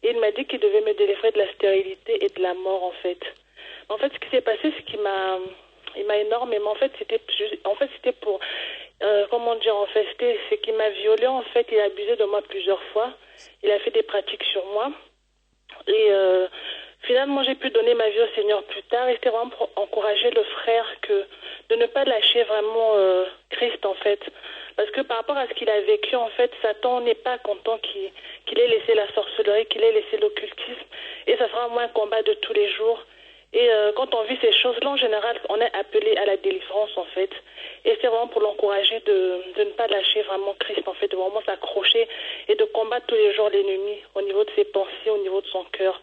et il m'a dit qu'il devait me délivrer de la stérilité et de la mort en fait. En fait, ce qui s'est passé, c'est qu'il m'a énormément. En fait, c'était pour comment dire, en fait, c'est qu'il m'a violée. En fait, il a abusé de moi plusieurs fois. Il a fait des pratiques sur moi. Et finalement, j'ai pu donner ma vie au Seigneur plus tard. Et c'était vraiment pour encourager le frère de ne pas lâcher vraiment Christ, en fait. Parce que par rapport à ce qu'il a vécu, en fait, Satan n'est pas content qu'il ait laissé la sorcellerie, qu'il ait laissé l'occultisme. Et ça sera moins un combat de tous les jours. Et quand on vit ces choses-là, en général, on est appelé à la délivrance, en fait. Et c'est vraiment pour l'encourager de ne pas lâcher vraiment Christ, en fait, de vraiment s'accrocher et de combattre tous les jours l'ennemi au niveau de ses pensées, au niveau de son cœur.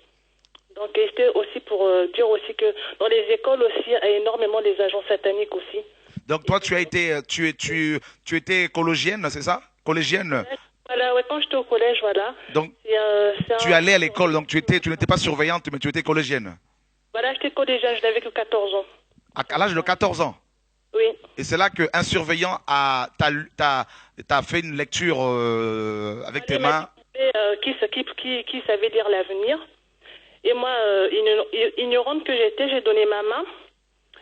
Donc, c'était aussi pour dire aussi que dans les écoles aussi, il y a énormément des agents sataniques aussi. Donc, toi, tu étais collégienne, c'est ça? Collégienne? Voilà, ouais, quand j'étais au collège, voilà. Donc, tu allais à l'école, donc tu n'étais pas surveillante, mais tu étais collégienne? Voilà, j'étais collégienne, je n'avais que 14 ans. À l'âge de 14 ans? Oui. Et c'est là qu'un surveillant t'a fait une lecture avec tes mains? Qui savait lire l'avenir. Et moi, ignorante que j'étais, j'ai donné ma main.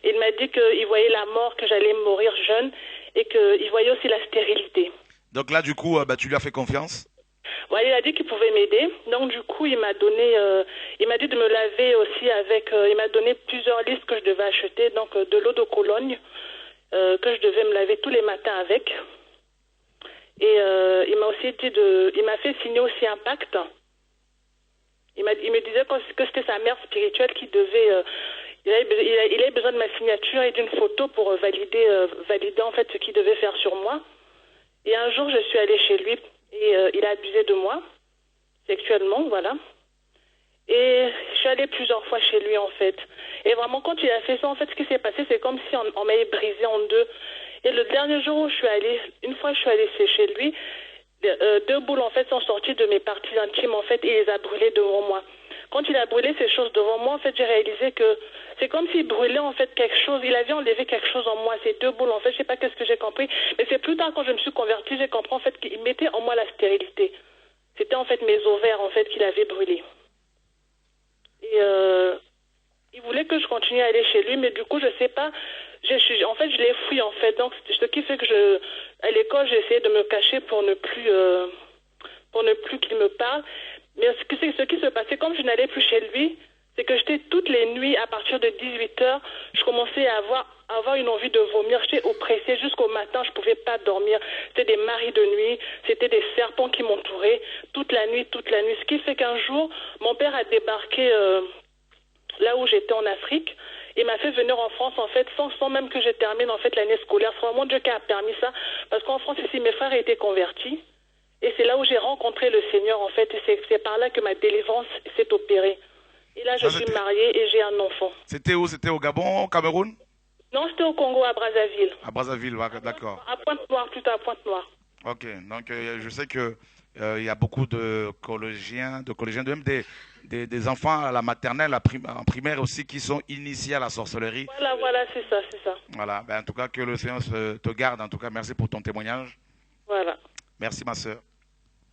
Il m'a dit qu'il voyait la mort, que j'allais mourir jeune et qu'il voyait aussi la stérilité. Donc là, du coup, tu lui as fait confiance? Ouais, il a dit qu'il pouvait m'aider. Donc du coup, il m'a dit de me laver aussi avec. Il m'a donné plusieurs listes que je devais acheter. Donc de l'eau de Cologne que je devais me laver tous les matins avec. Et il m'a aussi dit il m'a fait signer aussi un pacte. Il me disait que c'était sa mère spirituelle qui devait. Il avait besoin de ma signature et d'une photo pour valider en fait ce qu'il devait faire sur moi. Et un jour, je suis allée chez lui et il a abusé de moi sexuellement, voilà. Et je suis allée plusieurs fois chez lui en fait. Et vraiment, quand il a fait ça, en fait, ce qui s'est passé, c'est comme si on m'avait brisé en deux. Et le dernier jour où je suis allée, une fois je suis allée chez lui, deux boules en fait sont sorties de mes parties intimes en fait et il les a brûlées devant moi. Quand il a brûlé ces choses devant moi, en fait, j'ai réalisé que c'est comme s'il brûlait en fait quelque chose. Il avait enlevé quelque chose en moi. Ces deux boules, en fait, je sais pas qu'est-ce que j'ai compris, mais c'est plus tard quand je me suis convertie, j'ai compris en fait qu'il mettait en moi la stérilité. C'était en fait mes ovaires en fait qu'il avait brûlés. Et il voulait que je continue à aller chez lui, mais du coup, je sais pas. En fait, je l'ai fui en fait. Donc, ce qui fait que à l'école, j'ai essayé de me cacher pour ne plus qu'il me parle. Mais ce qui se passait, comme je n'allais plus chez lui, c'est que j'étais toutes les nuits, à partir de 18h, je commençais à avoir une envie de vomir. J'étais oppressée jusqu'au matin, je ne pouvais pas dormir. C'était des maris de nuit, c'était des serpents qui m'entouraient toute la nuit. Ce qui fait qu'un jour, mon père a débarqué là où j'étais en Afrique. Il m'a fait venir en France, en fait, sans même que je termine, en fait, l'année scolaire. C'est vraiment Dieu qui a permis ça. Parce qu'en France, ici, mes frères étaient convertis. Et c'est là où j'ai rencontré le Seigneur, en fait. Et c'est par là que ma délivrance s'est opérée. Et là, je suis mariée et j'ai un enfant. C'était où? C'était au Gabon, au Cameroun? Non, c'était au Congo, à Brazzaville. À Brazzaville, d'accord. À Pointe-Noire, plutôt à Pointe-Noire. Ok, donc je sais que il y a beaucoup de collégiens, même des enfants à la maternelle, en primaire aussi, qui sont initiés à la sorcellerie. Voilà, c'est ça. Voilà, ben, en tout cas, que le Seigneur te garde. En tout cas, merci pour ton témoignage. Voilà. Merci, ma soeur.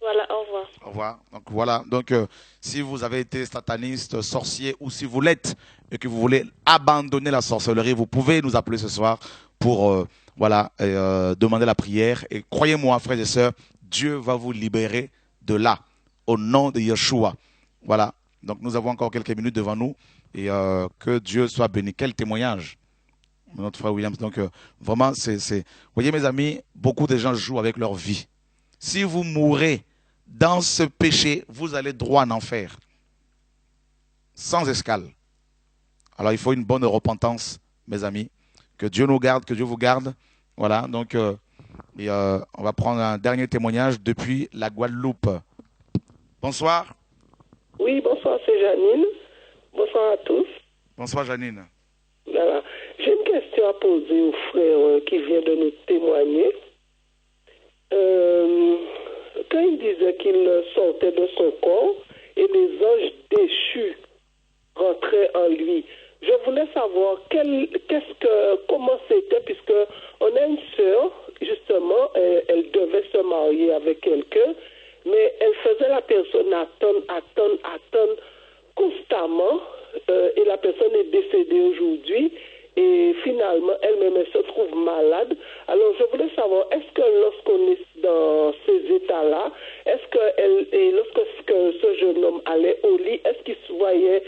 Voilà, au revoir. Au revoir. Donc voilà, donc si vous avez été sataniste, sorcier, ou si vous l'êtes et que vous voulez abandonner la sorcellerie, vous pouvez nous appeler ce soir pour demander la prière. Et croyez-moi, frères et sœurs, Dieu va vous libérer de là, au nom de Yeshua. Voilà, donc nous avons encore quelques minutes devant nous et que Dieu soit béni. Quel témoignage, notre frère Williams. Donc vraiment, vous voyez mes amis, beaucoup de gens jouent avec leur vie. Si vous mourrez dans ce péché, vous allez droit en enfer, sans escale. Alors il faut une bonne repentance, mes amis. Que Dieu nous garde, que Dieu vous garde. Voilà, donc on va prendre un dernier témoignage depuis la Guadeloupe. Bonsoir. Oui, bonsoir, c'est Janine. Bonsoir à tous. Bonsoir, Janine. Voilà. J'ai une question à poser au frère qui vient de nous témoigner. Quand il disait qu'il sortait de son corps et des anges déchus rentraient en lui, je voulais savoir comment c'était, puisque on a une sœur, justement, elle devait se marier avec quelqu'un, mais elle faisait la personne attendre constamment, et la personne est décédée aujourd'hui, et finalement, elle-même, elle se trouve malade. Alors, je voulais savoir, est-ce que lorsqu'on est dans ces états-là, lorsque ce jeune homme allait au lit, est-ce qu'il se voyait,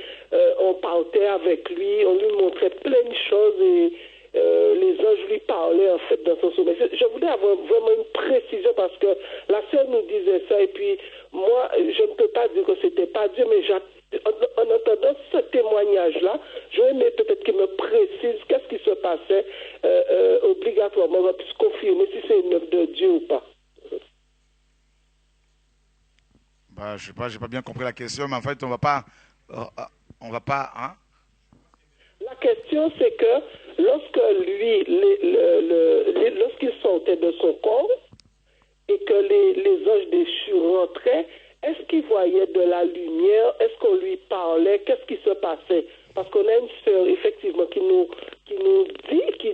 on partait avec lui, on lui montrait plein de choses et les anges lui parlaient en fait dans son sommeil. Je voulais avoir vraiment une précision parce que la sœur nous disait ça et puis moi, je ne peux pas dire que c'était pas Dieu, mais en entendant ce témoignage-là, j'aurais aimé peut-être qu'il me précise qu'est-ce qui se passait obligatoirement, on puisse confirmer si c'est une œuvre de Dieu ou pas. Bah, je sais pas, j'ai pas bien compris la question, mais en fait, on va pas, hein? La question, c'est que lorsque lorsqu'il sortait de son corps et que les anges déchus rentraient, est-ce qu'il voyait de la lumière? Est-ce qu'on lui parlait? Qu'est-ce qui se passait? Parce qu'on a une sœur, effectivement, qui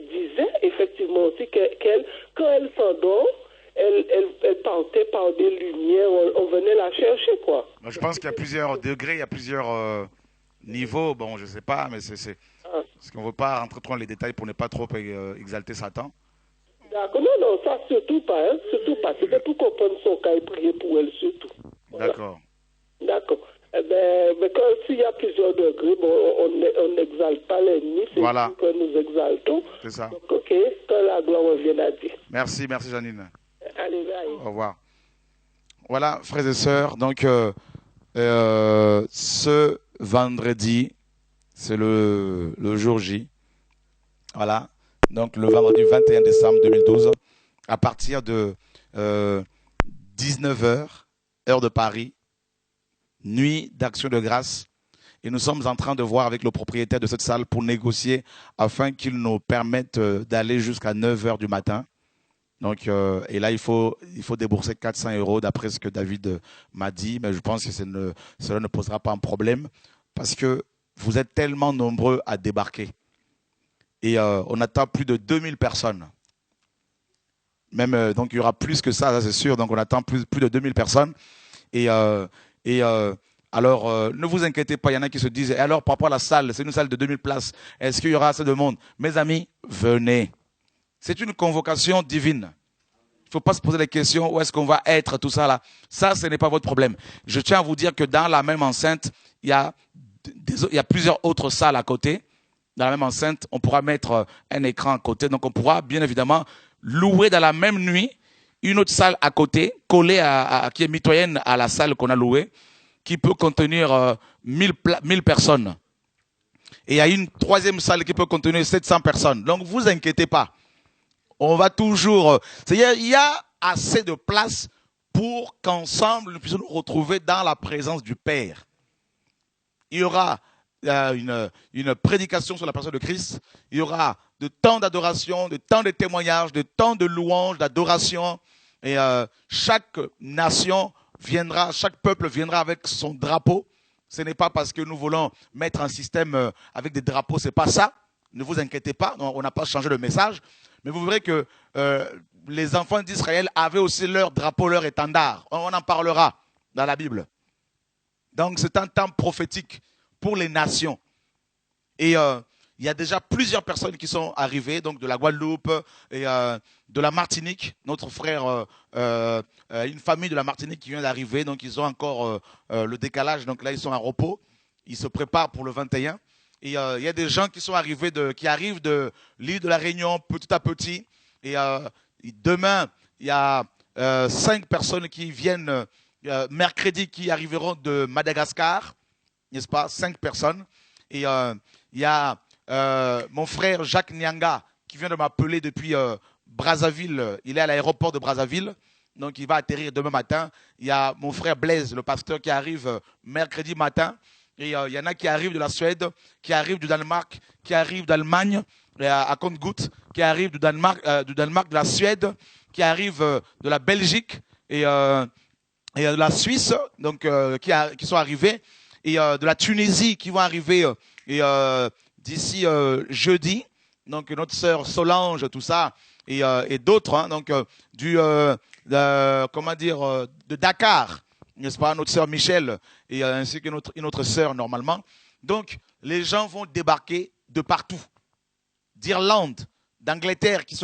disait, effectivement aussi, qu'elle, quand elle s'endort, elle partait par des lumières, on venait la chercher, quoi. Je pense qu'il y a plusieurs degrés, il y a plusieurs niveaux. Bon, je sais pas, mais c'est parce qu'on ne veut pas rentrer trop dans les détails pour ne pas trop exalter Satan. D'accord, non, non, ça surtout pas, hein, surtout pas. C'était pour comprendre son cas et prier pour elle surtout. Voilà. D'accord. D'accord. Eh ben, mais quand s'il y a plusieurs degrés, bon, on n'exalte pas l'ennemi, c'est Voilà. que nous exaltons. C'est ça. Donc, ok, que la gloire revienne à Dieu. Merci, merci Janine. Allez, bye. Au revoir. Voilà, frères et sœurs, donc ce vendredi, c'est le jour J. Voilà, donc le vendredi 21 décembre 2012, à partir de 19h, heure de Paris, nuit d'action de grâce. Et nous sommes en train de voir avec le propriétaire de cette salle pour négocier afin qu'il nous permette d'aller jusqu'à 9h du matin. Donc, et là, il faut débourser 400 € d'après ce que David m'a dit, mais je pense que cela ne posera pas un problème parce que vous êtes tellement nombreux à débarquer. Et on attend plus de 2000 personnes. Même, donc, il y aura plus que ça c'est sûr. Donc, on attend plus de 2000 personnes. Alors, ne vous inquiétez pas, il y en a qui se disent, alors par rapport à la salle, c'est une salle de 2000 places, est-ce qu'il y aura assez de monde? Mes amis, venez. C'est une convocation divine. Il ne faut pas se poser la question, où est-ce qu'on va être, tout ça là. Ça, ce n'est pas votre problème. Je tiens à vous dire que dans la même enceinte, il y a plusieurs autres salles à côté. Dans la même enceinte, on pourra mettre un écran à côté. Donc, on pourra bien évidemment louer dans la même nuit une autre salle à côté, collée qui est mitoyenne à la salle qu'on a louée, qui peut contenir 1000 personnes. Et il y a une troisième salle qui peut contenir 700 personnes. Donc, vous inquiétez pas. On va toujours... C'est-à-dire, il y a assez de place pour qu'ensemble, nous puissions nous retrouver dans la présence du Père. Il y aura une prédication sur la personne de Christ. Il y aura de temps d'adoration, de temps de témoignage, de temps de louange, d'adoration. Et chaque nation viendra, chaque peuple viendra avec son drapeau. Ce n'est pas parce que nous voulons mettre un système avec des drapeaux, c'est pas ça. Ne vous inquiétez pas, on n'a pas changé le message. Mais vous verrez que les enfants d'Israël avaient aussi leur drapeau, leur étendard. On en parlera dans la Bible. Donc c'est un temps prophétique pour les nations. Et il y a déjà plusieurs personnes qui sont arrivées, donc de la Guadeloupe et de la Martinique. Notre frère, une famille de la Martinique qui vient d'arriver, donc ils ont encore le décalage. Donc là, ils sont en repos. Ils se préparent pour le 21. Et il y a des gens qui sont arrivés qui arrivent de l'île de la Réunion petit à petit. Et demain, il y a 5 personnes qui viennent mercredi qui arriveront de Madagascar, n'est-ce pas? 5 personnes. Et il y a mon frère Jacques Nyanga qui vient de m'appeler depuis Brazzaville. Il est à l'aéroport de Brazzaville. Donc il va atterrir demain matin. Il y a mon frère Blaise, le pasteur, qui arrive mercredi matin. Et il y en a qui arrivent de la Suède, qui arrivent du Danemark, qui arrivent d'Allemagne, à compte-gouttes, qui arrivent du Danemark, de la Suède, qui arrivent de la Belgique et de la Suisse, donc qui sont arrivés, et de la Tunisie qui vont arriver d'ici jeudi. Donc notre sœur Solange, tout ça, et d'autres, hein, donc de Dakar. N'est-ce pas, notre sœur Michel, et ainsi que une autre sœur normalement. Donc, les gens vont débarquer de partout. D'Irlande, d'Angleterre, qui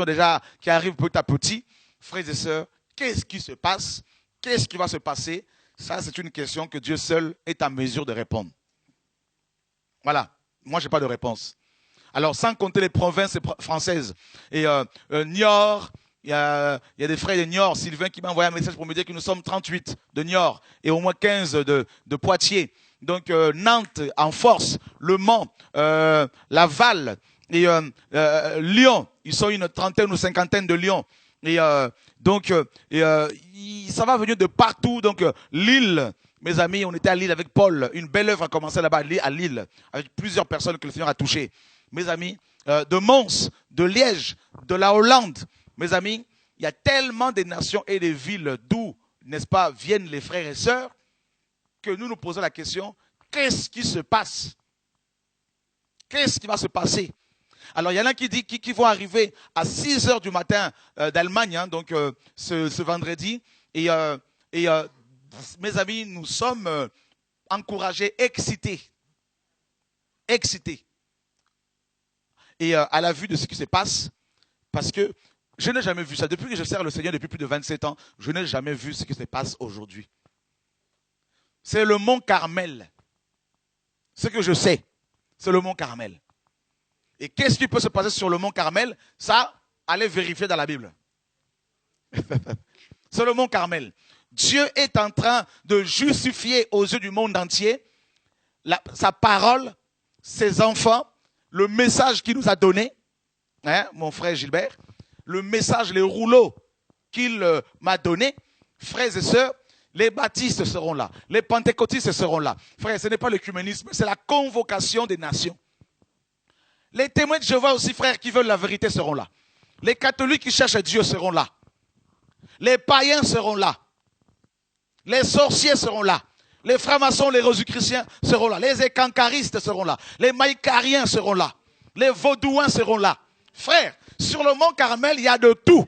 arrivent petit à petit. Frères et sœurs, qu'est-ce qui se passe? Qu'est-ce qui va se passer? Ça, c'est une question que Dieu seul est en mesure de répondre. Voilà. Moi, je n'ai pas de réponse. Alors, sans compter les provinces françaises. Et Niort, il y a des frères de Niort, Sylvain, qui m'a envoyé un message pour me dire que nous sommes 38 de Niort et au moins 15 de Poitiers. Donc Nantes en force, Le Mans, Laval et Lyon. Ils sont une trentaine ou cinquantaine de Lyon. Et donc ça va venir de partout. Donc Lille, mes amis, on était à Lille avec Paul. Une belle œuvre a commencé là-bas à Lille avec plusieurs personnes que le Seigneur a touchées. Mes amis, de Mons, de Liège, de la Hollande. Mes amis, il y a tellement de nations et de villes d'où, n'est-ce pas, viennent les frères et sœurs, que nous nous posons la question, qu'est-ce qui se passe? Qu'est-ce qui va se passer? Alors, il y en a qui vont arriver à 6 heures du matin d'Allemagne, hein, donc ce vendredi. Et mes amis, nous sommes encouragés, excités. Excités. Et à la vue de ce qui se passe, parce que Je n'ai jamais vu ça. Depuis que je sers le Seigneur depuis plus de 27 ans, je n'ai jamais vu ce qui se passe aujourd'hui. C'est le mont Carmel. Ce que je sais, c'est le mont Carmel. Et qu'est-ce qui peut se passer sur le mont Carmel? Ça, allez vérifier dans la Bible. C'est le mont Carmel. Dieu est en train de justifier aux yeux du monde entier sa parole, ses enfants, le message qu'il nous a donné, hein, mon frère Gilbert, le message, les rouleaux qu'il m'a donné, frères et sœurs, les baptistes seront là, les pentecôtistes seront là. Frère, ce n'est pas l'œcuménisme, c'est la convocation des nations. Les témoins de Jéhovah aussi, frères, qui veulent la vérité seront là. Les catholiques qui cherchent Dieu seront là. Les païens seront là. Les sorciers seront là. Les francs-maçons, les rosicruciens seront là. Les écancaristes seront là. Les maïcariens seront là. Les vaudouins seront là. Frères, sur le mont Carmel, il y a de tout.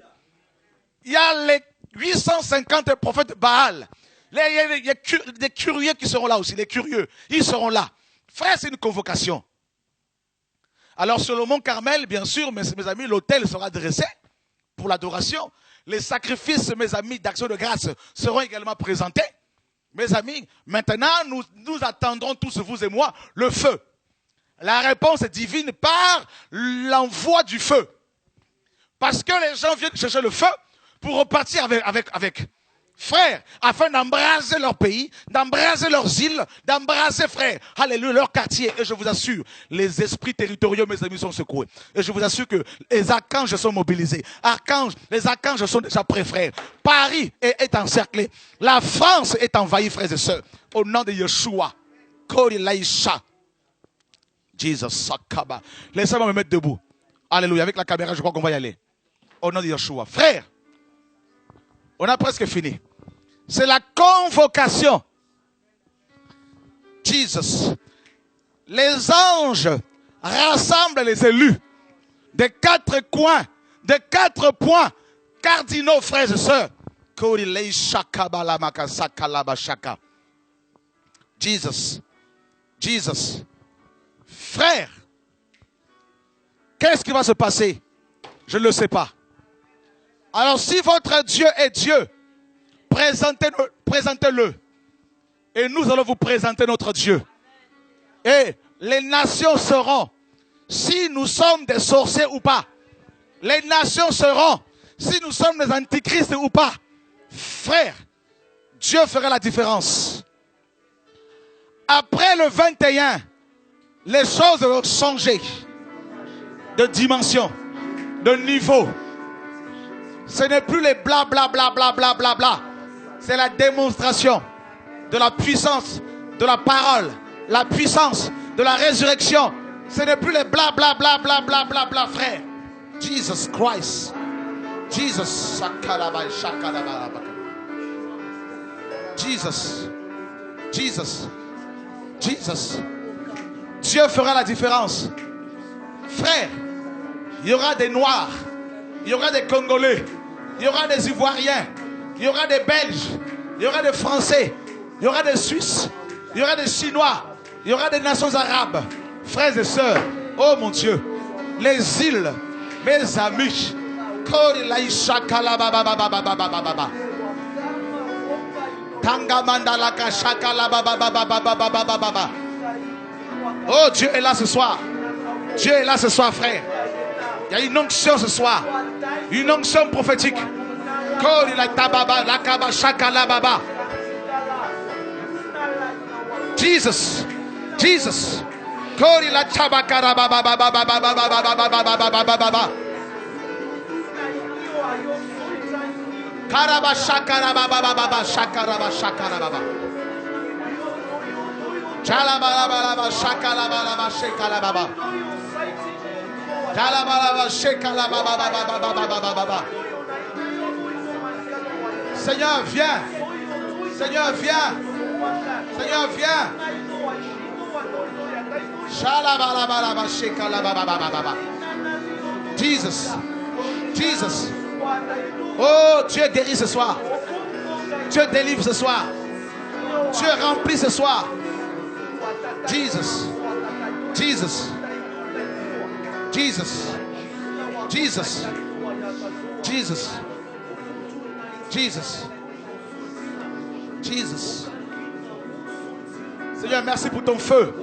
Il y a les 850 prophètes Baal. Il y a des curieux qui seront là aussi. Les curieux, ils seront là. Frères, c'est une convocation. Alors sur le mont Carmel, bien sûr, mes amis, l'autel sera dressé pour l'adoration. Les sacrifices, mes amis, d'action de grâce seront également présentés. Mes amis, maintenant, nous attendrons tous, vous et moi, le feu. La réponse est divine par l'envoi du feu. Parce que les gens viennent chercher le feu pour repartir avec frères, afin d'embraser leur pays, d'embraser leurs îles, d'embraser, frères, alléluia, leur quartier. Et je vous assure, les esprits territoriaux, mes amis, sont secoués. Et je vous assure que les archanges sont mobilisés. Les archanges sont déjà prêts, frères. Paris est encerclé. La France est envahie, frères et sœurs. Au nom de Yeshua. Korilaïcha. Jesus Sakaba. Laissez-moi me mettre debout. Alléluia. Avec la caméra, je crois qu'on va y aller. Au nom de Yeshua. Frères, on a presque fini. C'est la convocation. Jesus. Les anges rassemblent les élus des 4 coins, des 4 points cardinaux, frères et sœurs. Jesus. Jesus. Frères, qu'est-ce qui va se passer? Je ne le sais pas. Alors si votre Dieu est Dieu, présentez-le. Et nous allons vous présenter notre Dieu. Et les nations seront, si nous sommes des sorciers ou pas. Les nations seront, si nous sommes des antichrists ou pas. Frères, Dieu fera la différence. Après le 21, les choses vont changer de dimension, de niveau. Ce n'est plus les bla bla bla bla bla bla bla. C'est la démonstration de la puissance de la parole, la puissance de la résurrection. Ce n'est plus les bla bla bla bla bla bla bla, frère. Jesus Christ. Jesus. Jesus. Jesus. Jesus. Dieu fera la différence. Frère, il y aura des Noirs, il y aura des Congolais, il y aura des Ivoiriens, il y aura des Belges, il y aura des Français, il y aura des Suisses, il y aura des Chinois, il y aura des nations arabes. Frères et sœurs, oh mon Dieu, les îles, mes amis, oh, Dieu est là ce soir. Dieu est là ce soir, frère. Il y a une onction ce soir. Une onction prophétique. Jesus. Jesus. Seigneur, viens. Seigneur, viens. Seigneur, viens. Jesus. Jesus. Oh, Dieu guérit ce soir. Dieu délivre ce soir. Dieu remplit ce soir. Jesus. Jesus. Jesus. Jesus. Jesus. Jesus. Jesus. Seigneur, merci pour ton feu.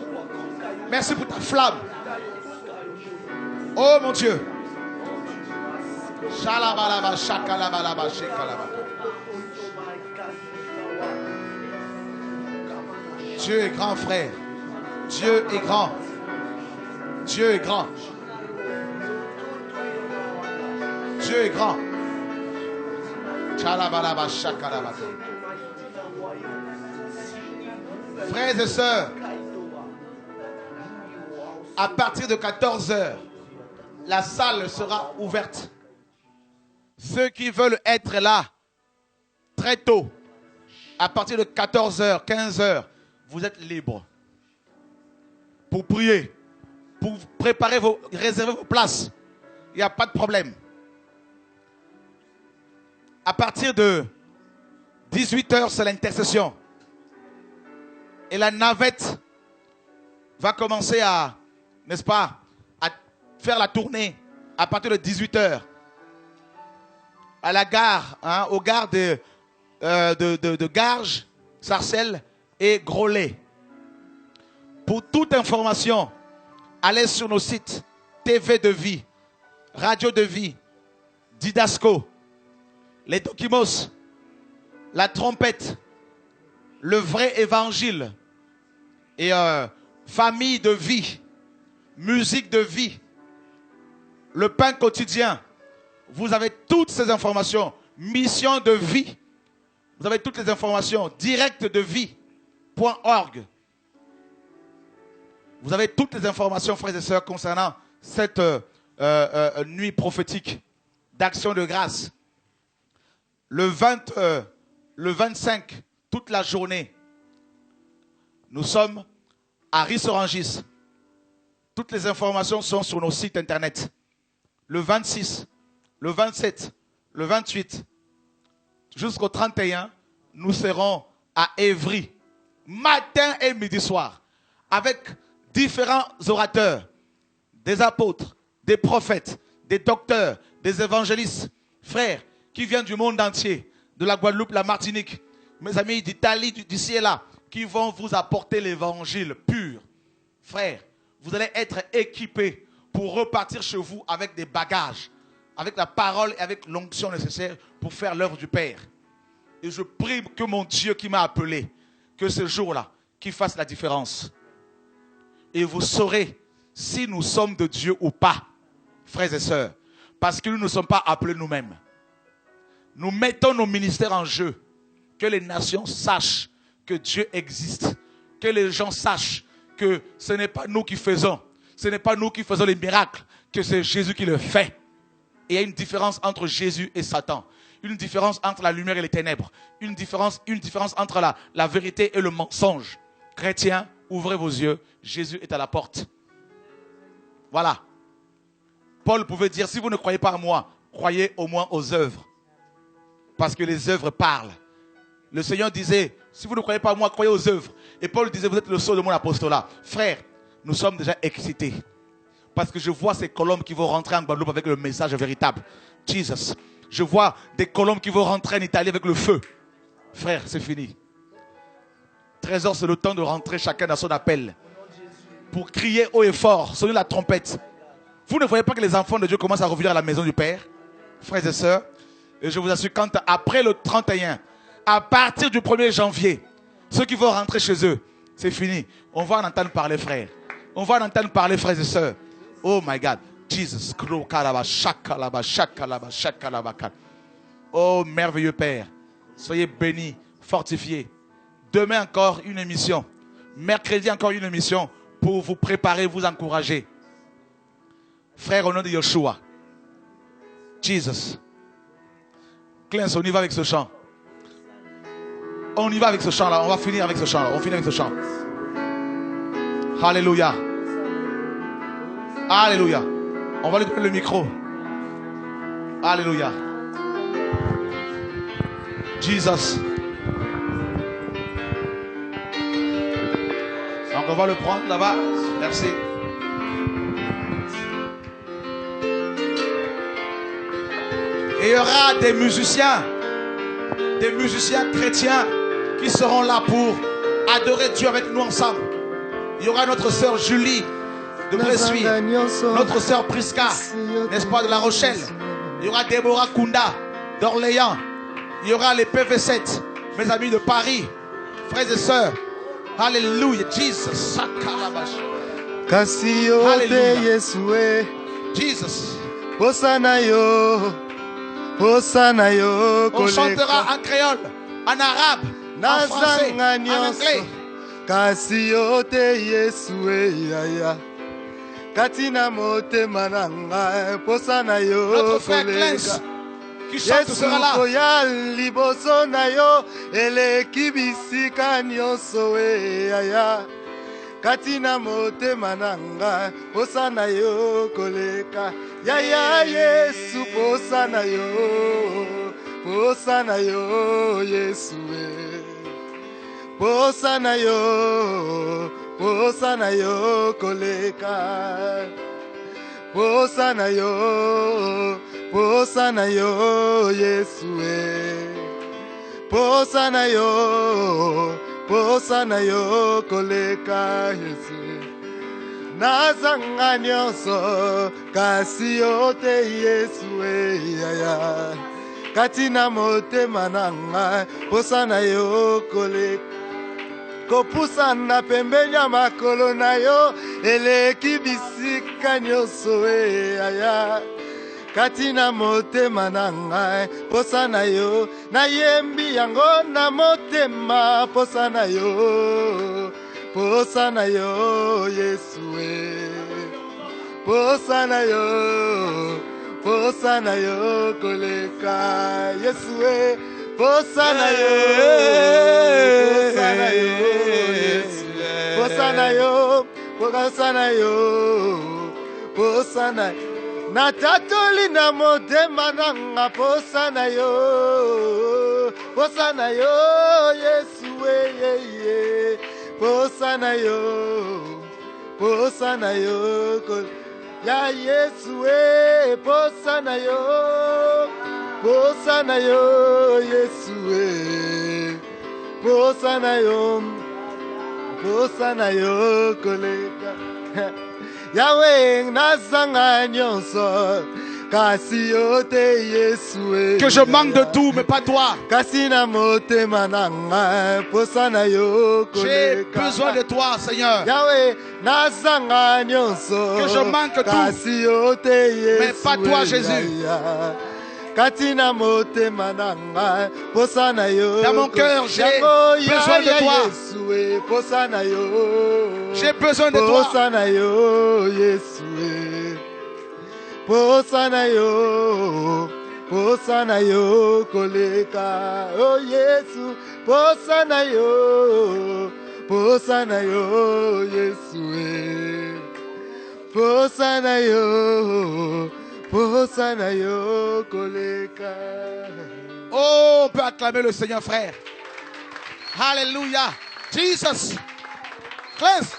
Merci pour ta flamme. Oh mon Dieu. Shalabalaba, shakalabalaba, shekalaba. Dieu est grand, frère. Dieu est grand. Dieu est grand. Dieu est grand. Shalabalaba, shakalaba. Frères et sœurs, à partir de 14h, la salle sera ouverte. Ceux qui veulent être là très tôt, à partir de 14h, 15h, vous êtes libres pour prier, pour préparer réserver vos places. Il n'y a pas de problème. À partir de 18h, c'est l'intercession. Et la navette va commencer à, n'est-ce pas, à faire la tournée à partir de 18h. À la gare, hein, aux gares de Garges, Sarcelles et Groslay. Pour toute information, allez sur nos sites TV de Vie, Radio de Vie, Didasco, les Dokimos, la trompette, le vrai évangile et famille de vie, musique de vie, le pain quotidien. Vous avez toutes ces informations. Mission de vie. Vous avez toutes les informations. Direct de vie.org. Vous avez toutes les informations, frères et sœurs, concernant cette nuit prophétique d'action de grâce. Le 25, toute la journée, nous sommes à Ris-Orangis. Toutes les informations sont sur nos sites internet. Le 26, le 27, le 28, jusqu'au 31, nous serons à Évry, matin et midi soir, avec différents orateurs, des apôtres, des prophètes, des docteurs, des évangélistes, frères, qui viennent du monde entier, de la Guadeloupe, la Martinique, mes amis d'Italie, d'ici et là, qui vont vous apporter l'évangile pur. Frères, vous allez être équipés pour repartir chez vous avec des bagages, avec la parole et avec l'onction nécessaire pour faire l'œuvre du Père. Et je prie que mon Dieu qui m'a appelé, que ce jour-là, qu'il fasse la différence. Et vous saurez si nous sommes de Dieu ou pas, frères et sœurs, parce que nous ne sommes pas appelés nous-mêmes. Nous mettons nos ministères en jeu, que les nations sachent que Dieu existe, que les gens sachent que ce n'est pas nous qui faisons, ce n'est pas nous qui faisons les miracles, que c'est Jésus qui le fait. Et il y a une différence entre Jésus et Satan, une différence entre la lumière et les ténèbres, une différence entre la vérité et le mensonge. Chrétiens, ouvrez vos yeux, Jésus est à la porte. Voilà. Paul pouvait dire, si vous ne croyez pas à moi, croyez au moins aux œuvres. Parce que les œuvres parlent. Le Seigneur disait, si vous ne croyez pas à moi, croyez aux œuvres. Et Paul disait, vous êtes le sceau de mon apostolat. Frères, nous sommes déjà excités. Parce que je vois ces colombes qui vont rentrer en Guadeloupe avec le message véritable. Jesus. Je vois des colombes qui vont rentrer en Italie avec le feu. Frères, c'est fini. 13h, c'est le temps de rentrer chacun dans son appel. Pour crier haut et fort, sonner la trompette. Vous ne voyez pas que les enfants de Dieu commencent à revenir à la maison du Père, frères et sœurs? Et je vous assure, après le 31, à partir du 1er janvier, ceux qui vont rentrer chez eux, c'est fini. On va en entendre parler, frères. On va en entendre parler, frères et sœurs. Oh my God. Jesus. Oh merveilleux Père. Soyez bénis, fortifiés. Demain encore une émission. Mercredi encore une émission pour vous préparer, vous encourager. Frère, au nom de Yeshua. Jesus. Clance, on y va avec ce chant. On y va avec ce chant-là. On va finir avec ce chant-là. On finit avec ce chant. Alléluia. Alléluia. On va lui donner le micro. Alléluia. Jesus. Donc on va le prendre là-bas. Merci. Et il y aura des musiciens chrétiens qui seront là pour adorer Dieu avec nous ensemble. Il y aura notre sœur Julie de Bressuire, notre sœur Prisca, n'est-ce pas, de La Rochelle. Il y aura Déborah Kunda d'Orléans. Il y aura les PV7, mes amis de Paris, frères et sœurs. Alléluia, Jesus. Alléluia. Jesus. On chantera en créole, en arabe, en français, en anglais. Kasi yote Yesue yaya katina mote mananga posana yo. Notre frère Clens qui chante sera là. Koya liboso na yo ele kibisika nyonso yaya katina mote mananga posana yo koleka yaya Yesu posana yo Yesue. Posana yo koleka. Posana yo Yesue. Posana yo koleka Yesue. Nazanga nyonso kasi yote Yesue yaya. Katina motema nanga posana yo koleka. Kopusana pembeni ya makolo na yo eleki bisika nyonso aya katina motema na ngai posa na yo nayembi yango na motema posa na yo Yesue posa na yo koleka Yesue Posana yo, posana na tatoli na motema nanga posana yo, Yesue ye, posana yo, ya Yesue, posana yo, Yesue, posana yo, koleka. Yahweh, nazanga nyonso, kasi yote Yesue. Que je manque de tout, mais pas toi. Kasi na motema nanga, posana yo, koleka. J'ai besoin de toi, Seigneur. Yahweh, nazanga nyonso, que je manque tout, kasi yote Yesue. Mais pas toi, Jésus. Katina motema nanga posana yo. Dans mon cœur, j'ai besoin de toi. Posana yo. J'ai besoin de toi. Posana yo, Yesue. Posana yo, koleka. Oh Yesu, posana yo, Yesue. Posana yo. Posana yo koleka. Oh, on peut acclamer le Seigneur, frère. Alléluia. Jesus. Clance.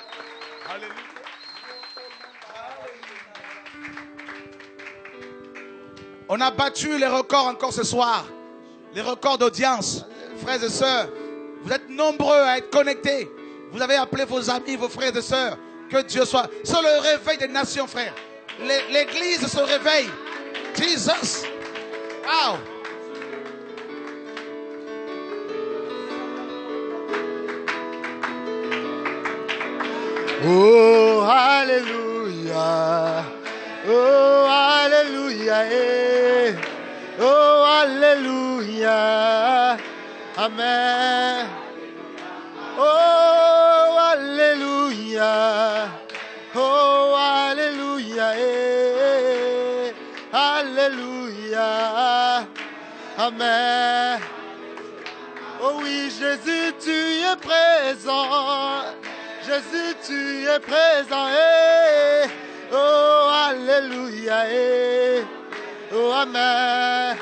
On a battu les records encore ce soir. Les records d'audience. Frères et sœurs, vous êtes nombreux à être connectés. Vous avez appelé vos amis, vos frères et sœurs. Que Dieu soit. C'est le réveil des nations, frères. L'église se réveille. Jesus. Wow. Oh, alléluia. Oh, alléluia. Oh, alléluia. Amen. Oh, alléluia. Oh, alléluia. Alléluia. Amen. Oh oui, Jésus, tu es présent. Jésus, tu es présent. Oh, alléluia. Oh, amen.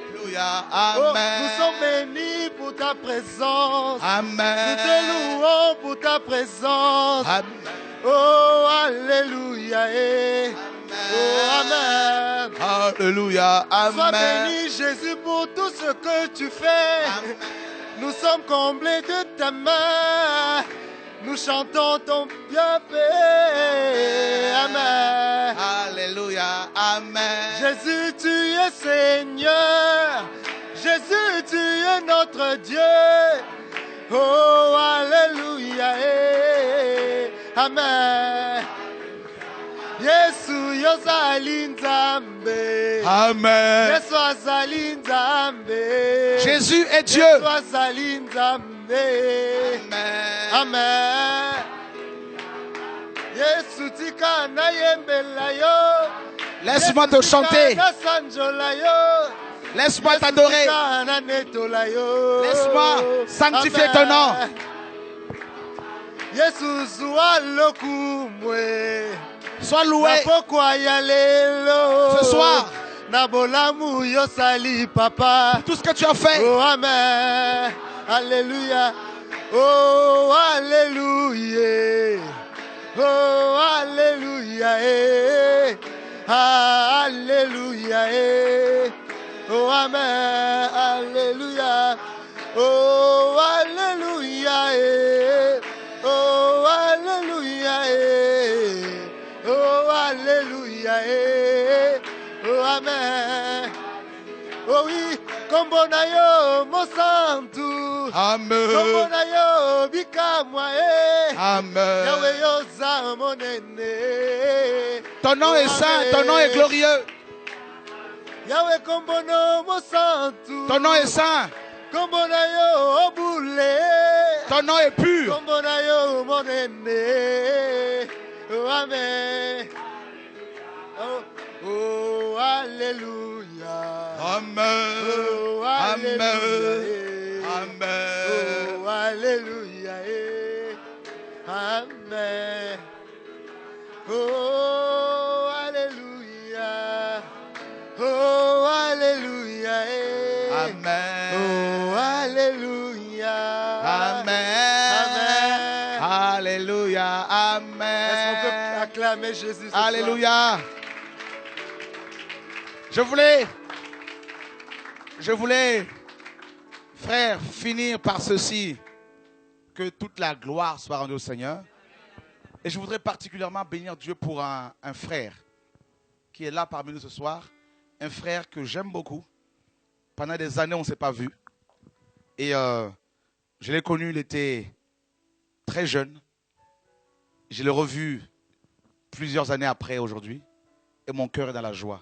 Alléluia. Amen. Oh, nous sommes bénis pour ta présence. Amen. Nous te louons pour ta présence. Amen. Oh, alléluia. Oh, Amen. Alléluia. Sois Amen. béni, Jésus, pour tout ce que tu fais. Nous sommes comblés de ta main. Nous chantons ton bienfait. Amen. Alléluia. Amen. Jésus, tu es Seigneur. Jésus, tu es notre Dieu. Oh, Alléluia. Amen. Yesu yozali nzambe. Amen. Yesu azali nzambe. Jésus est Dieu. Yesu azali nzambe. Amen. Yesu tika na yembela yo. Laisse-moi te chanter. Na sanjola yo. Laisse-moi t'adorer. Laisse-moi sanctifier ton nom. Sois loué. Ce soir. Tout ce que tu as fait. Oh, amen. Alléluia. Oh, alléluia. Oh, alléluia. Alléluia. Oh, amen. Alléluia. Oh, alléluia. Oh, alléluia. Oh, alléluia. Oh, amen. Oh oui, kombona yo mosantu. Amen. Kombona yo bikamwa Amen. Yahweh yo za monene. Ton nom est saint, ton nom est glorieux. Yahweh kombono mosantu. Ton nom est saint. Kombona yo obule. Ton nom est pur. Kombona yo monene. Oh, amen. Oh, oh, alléluia. Amen. Oh, Amen. Amen. Oh, alléluia. Amen. Oh, alléluia. Oh, alléluia. Amen. Oh, alléluia. Amen. Amen. Alléluia. Amen. Est-ce qu'on peut acclamer Jésus ce soir? Alléluia. Je voulais, frère, finir par ceci. Que toute la gloire soit rendue au Seigneur. Et je voudrais particulièrement bénir Dieu pour un frère qui est là parmi nous ce soir. Un frère que j'aime beaucoup. Pendant des années, on ne s'est pas vu. Et je l'ai connu, il était très jeune. Je l'ai revu plusieurs années après aujourd'hui. Et mon cœur est dans la joie.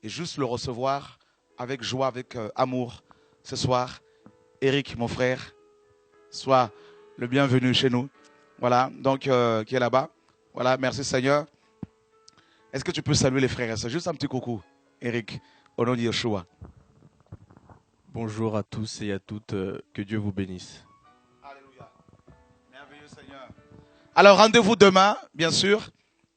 Et juste le recevoir avec joie, avec amour ce soir. Eric, mon frère, sois le bienvenu chez nous. Voilà, donc qui est là-bas. Voilà, merci Seigneur. Est-ce que tu peux saluer les frères et sœurs? Juste un petit coucou, Eric, au nom de Yeshua. Bonjour à tous et à toutes, que Dieu vous bénisse. Alléluia. Merveilleux Seigneur. Alors rendez-vous demain, bien sûr,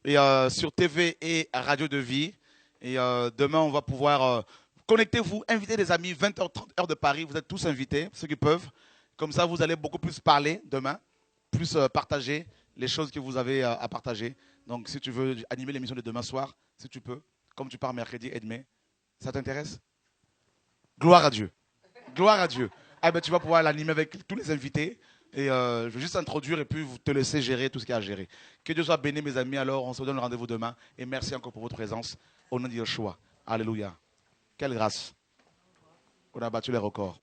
et, sur TV et Radio de Vie. Et demain, on va pouvoir connectez-vous, invitez des amis, 20h30, heure de Paris. Vous êtes tous invités, ceux qui peuvent. Comme ça, vous allez beaucoup plus parler demain, plus partager les choses que vous avez à partager. Donc, si tu veux animer l'émission de demain soir, si tu peux, comme tu pars mercredi et demain, ça t'intéresse? Gloire à Dieu. Gloire à Dieu. Ah ben, tu vas pouvoir l'animer avec tous les invités. Et je vais juste introduire et puis vous te laisser gérer tout ce qu'il y a à gérer. Que Dieu soit béni, mes amis. Alors, on se donne rendez-vous demain. Et merci encore pour votre présence. Au nom de Yeshua. Alléluia. Quelle grâce. On a battu les records.